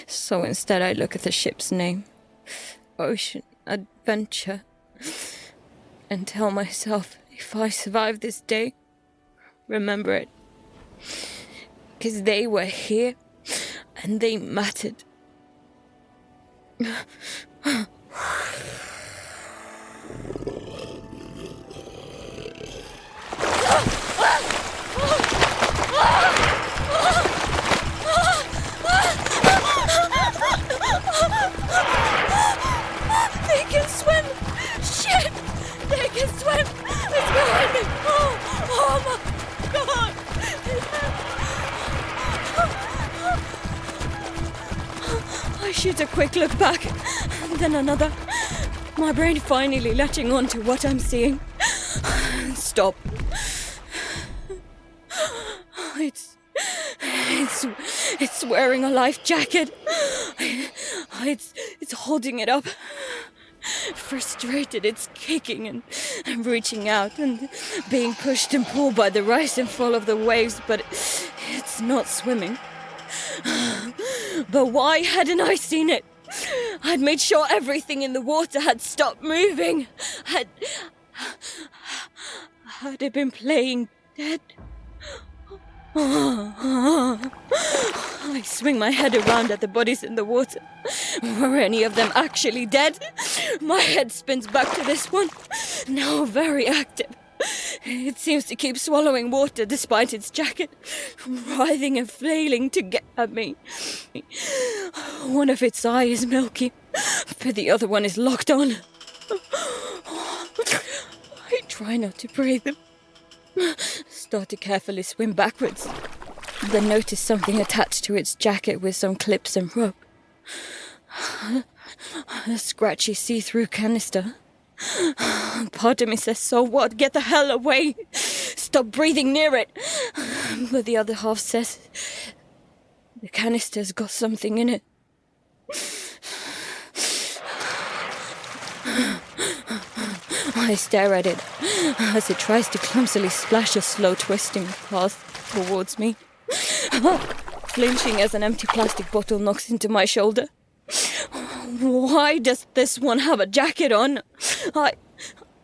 So instead I look at the ship's name. Ocean Adventure. And tell myself, if I survive this day, remember it. Because they were here, and they mattered. They can swim! Shit! They can swim! It's behind me! Oh my God! I shoot a quick look back, and then another. My brain finally latching on to what I'm seeing. Stop. It's wearing a life jacket. It's holding it up. Frustrated, it's kicking and reaching out and being pushed and pulled by the rise and fall of the waves, but it's not swimming. But why hadn't I seen it? I'd made sure everything in the water had stopped moving. Had it been playing dead? I swing my head around at the bodies in the water. Were any of them actually dead? My head spins back to this one, now very active. It seems to keep swallowing water despite its jacket, writhing and flailing to get at me. One of its eyes is milky, but the other one is locked on. I try not to breathe. Start to carefully swim backwards. Then notice something attached to its jacket with some clips and rope. A scratchy see-through canister. Part of me says, so what? Get the hell away! Stop breathing near it! But the other half says, the canister's got something in it. I stare at it as it tries to clumsily splash a slow twisting path towards me. Flinching as an empty plastic bottle knocks into my shoulder. Why does this one have a jacket on?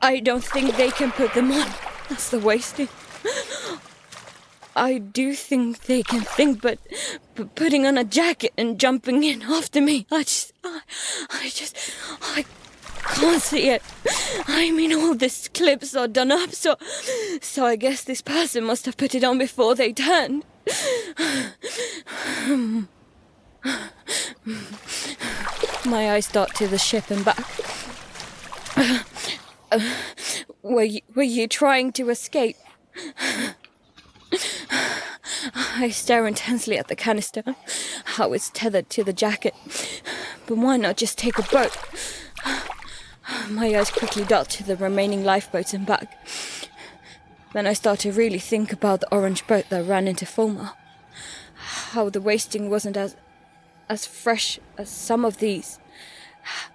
I don't think they can put them on. That's the wasting. I do think they can think, but putting on a jacket and jumping in after me, I can't see it. I mean, all these clips are done up, so I guess this person must have put it on before they turned. My eyes dart to the ship and back. Were you trying to escape? I stare intensely at the canister, how it's tethered to the jacket. But why not just take a boat? My eyes quickly dart to the remaining lifeboats and back. Then I start to really think about the orange boat that ran into Fulmar. How the wasting wasn't as fresh as some of these.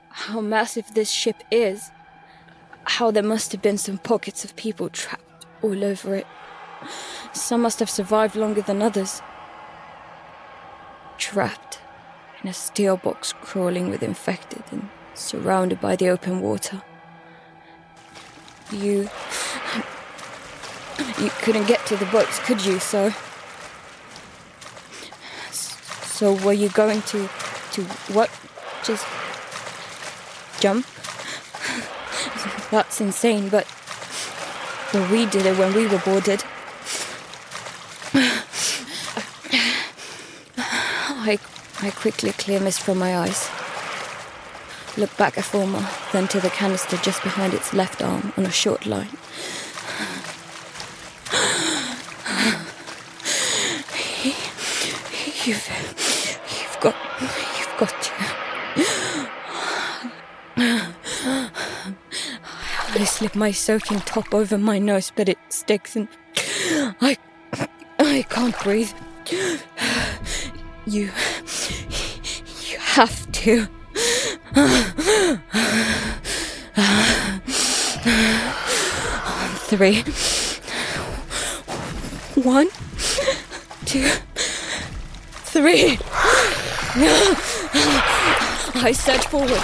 How massive this ship is. How there must have been some pockets of people trapped all over it. Some must have survived longer than others. Trapped in a steel box crawling with infected and surrounded by the open water. You couldn't get to the boats, could you? So were you going to what? Just jump? That's insane, but we did it when we were boarded. I quickly clear mist from my eyes. Look back at Fulmar, then to the canister just behind its left arm on a short line. You've got to. I slip my soaking top over my nose, but it sticks and I can't breathe. You have to. 3. 1, 2, 3. I surge forward,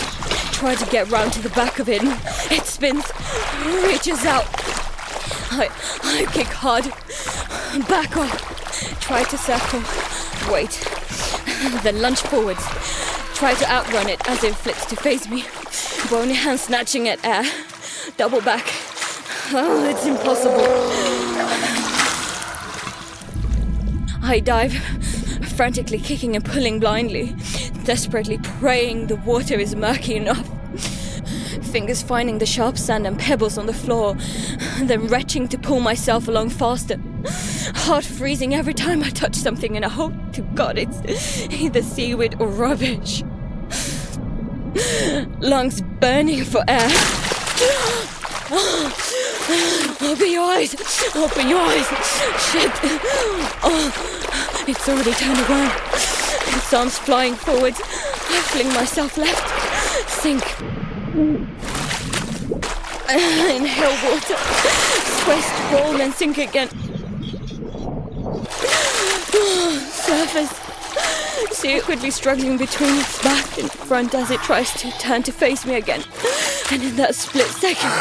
try to get round to the back of it. It spins, reaches out. I kick hard, back off, try to circle, wait, then lunge forwards, try to outrun it as it flips to face me. Bony hand snatching at air, double back. Oh, it's impossible. I dive, frantically kicking and pulling blindly, desperately praying the water is murky enough. Fingers finding the sharp sand and pebbles on the floor, then retching to pull myself along faster. Heart freezing every time I touch something and I hope to God it's either seaweed or rubbish. Lungs burning for air. Open your eyes! Open your eyes! Shit! Oh, it's already turned around. Its arms flying forwards. I fling myself left. Sink. Inhale water. Twist, roll, and sink again. Surface. See it quickly struggling between its back and front as it tries to turn to face me again. And in that split second,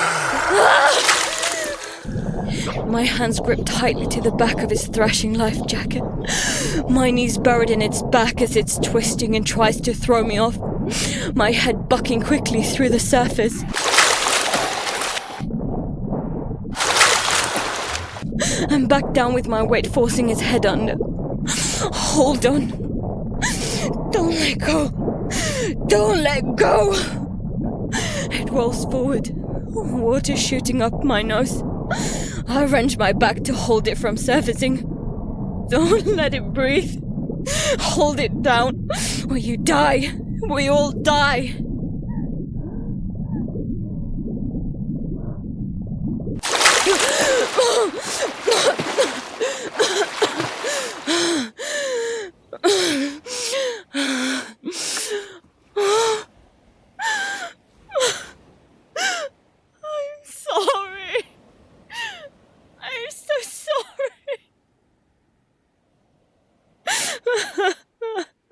my hands grip tightly to the back of its thrashing life jacket. My knees buried in its back as it's twisting and tries to throw me off. My head bucking quickly through the surface. back down with my weight forcing his head under. Hold on. Don't let go. Don't let go. It rolls forward, water shooting up my nose. I wrench my back to hold it from surfacing. Don't let it breathe. Hold it down, or you die. We all die.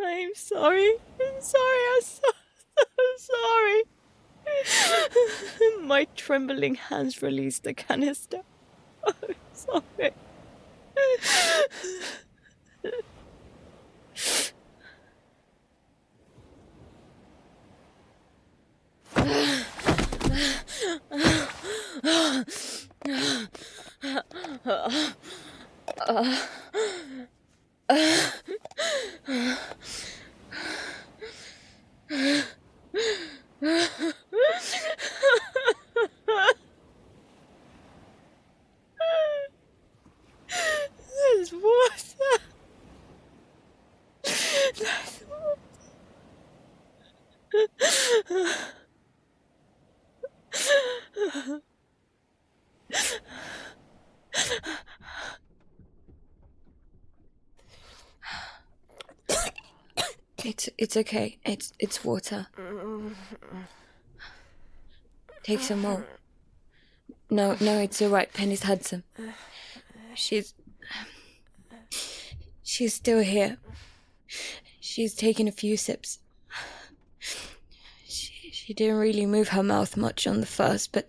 I'm sorry. I'm so sorry. My trembling hands released the canister. I'm sorry. There's water. There's water. It's okay. It's water. Take some more. No, it's alright. Penny's had some. She's still here. She's taken a few sips. She didn't really move her mouth much on the first, but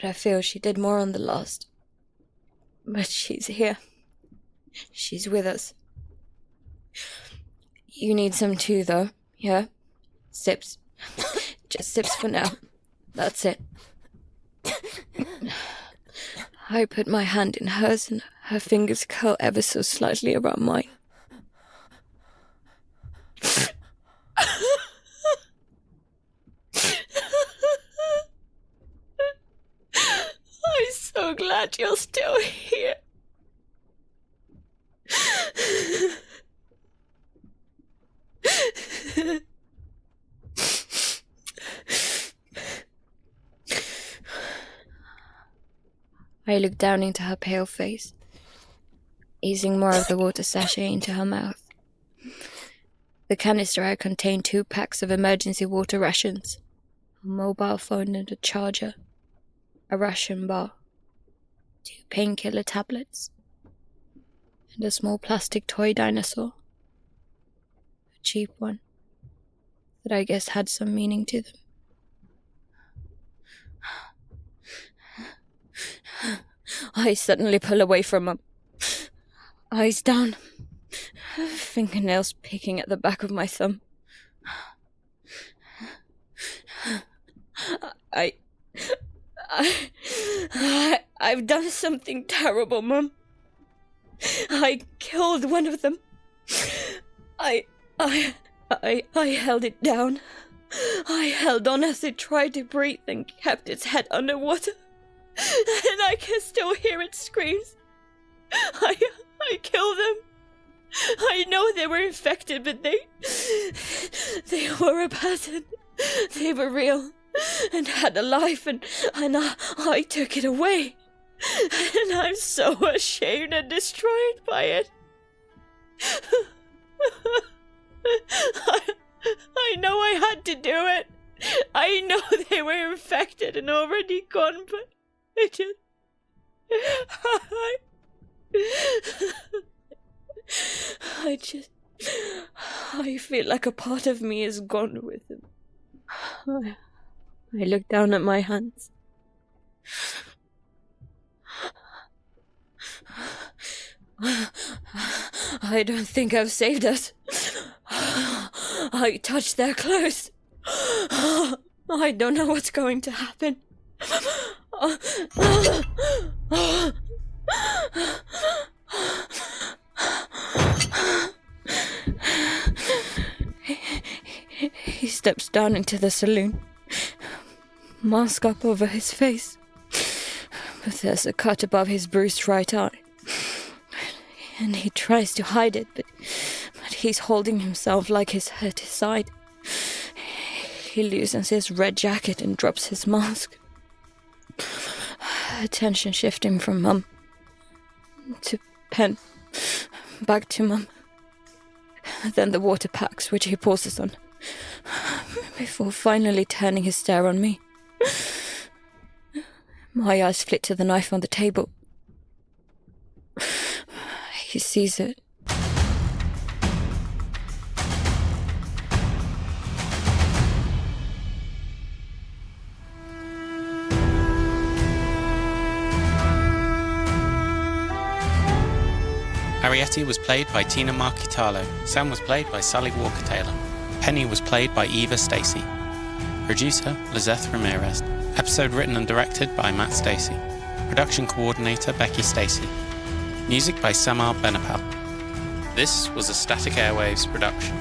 I feel she did more on the last. But she's here. She's with us. You need some too, though, yeah? Sips. Just sips for now. That's it. I put my hand in hers and her fingers curl ever so slightly around mine. I'm so glad you're still here. I looked down into her pale face, easing more of the water sachet into her mouth. The canister had contained 2 packs of emergency water rations, a mobile phone and a charger, a ration bar, 2 painkiller tablets, and a small plastic toy dinosaur. A cheap one that I guess had some meaning to them. I suddenly pull away from him, eyes down, fingernails picking at the back of my thumb. I've done something terrible, Mum. I killed one of them. I held it down. I held on as it tried to breathe and kept its head underwater. And I can still hear its screams. I killed them. I know they were infected, but they were a person. They were real and had a life, and I took it away. And I'm so ashamed and destroyed by it. I know I had to do it. I know they were infected and already gone, but I feel like a part of me is gone with him. I look down at my hands. I don't think I've saved us. I touched their clothes. I don't know what's going to happen. He steps down into the saloon, mask up over his face, but there's a cut above his bruised right eye, and he tries to hide it, but he's holding himself like he's hurt his side. He loosens his red jacket and drops his mask. Attention shifting from Mum to Pen, back to Mum, then the water packs which he pauses on, before finally turning his stare on me. My eyes flit to the knife on the table. He sees it. Arrietty was played by Tina Marchitalo. Sam was played by Sally Walker-Taylor. Penny was played by Eva Stacey. Producer, Lizeth Ramirez. Episode written and directed by Matt Stacey. Production coordinator, Becky Stacey. Music by Samar Benapal. This was a Static Airwaves production.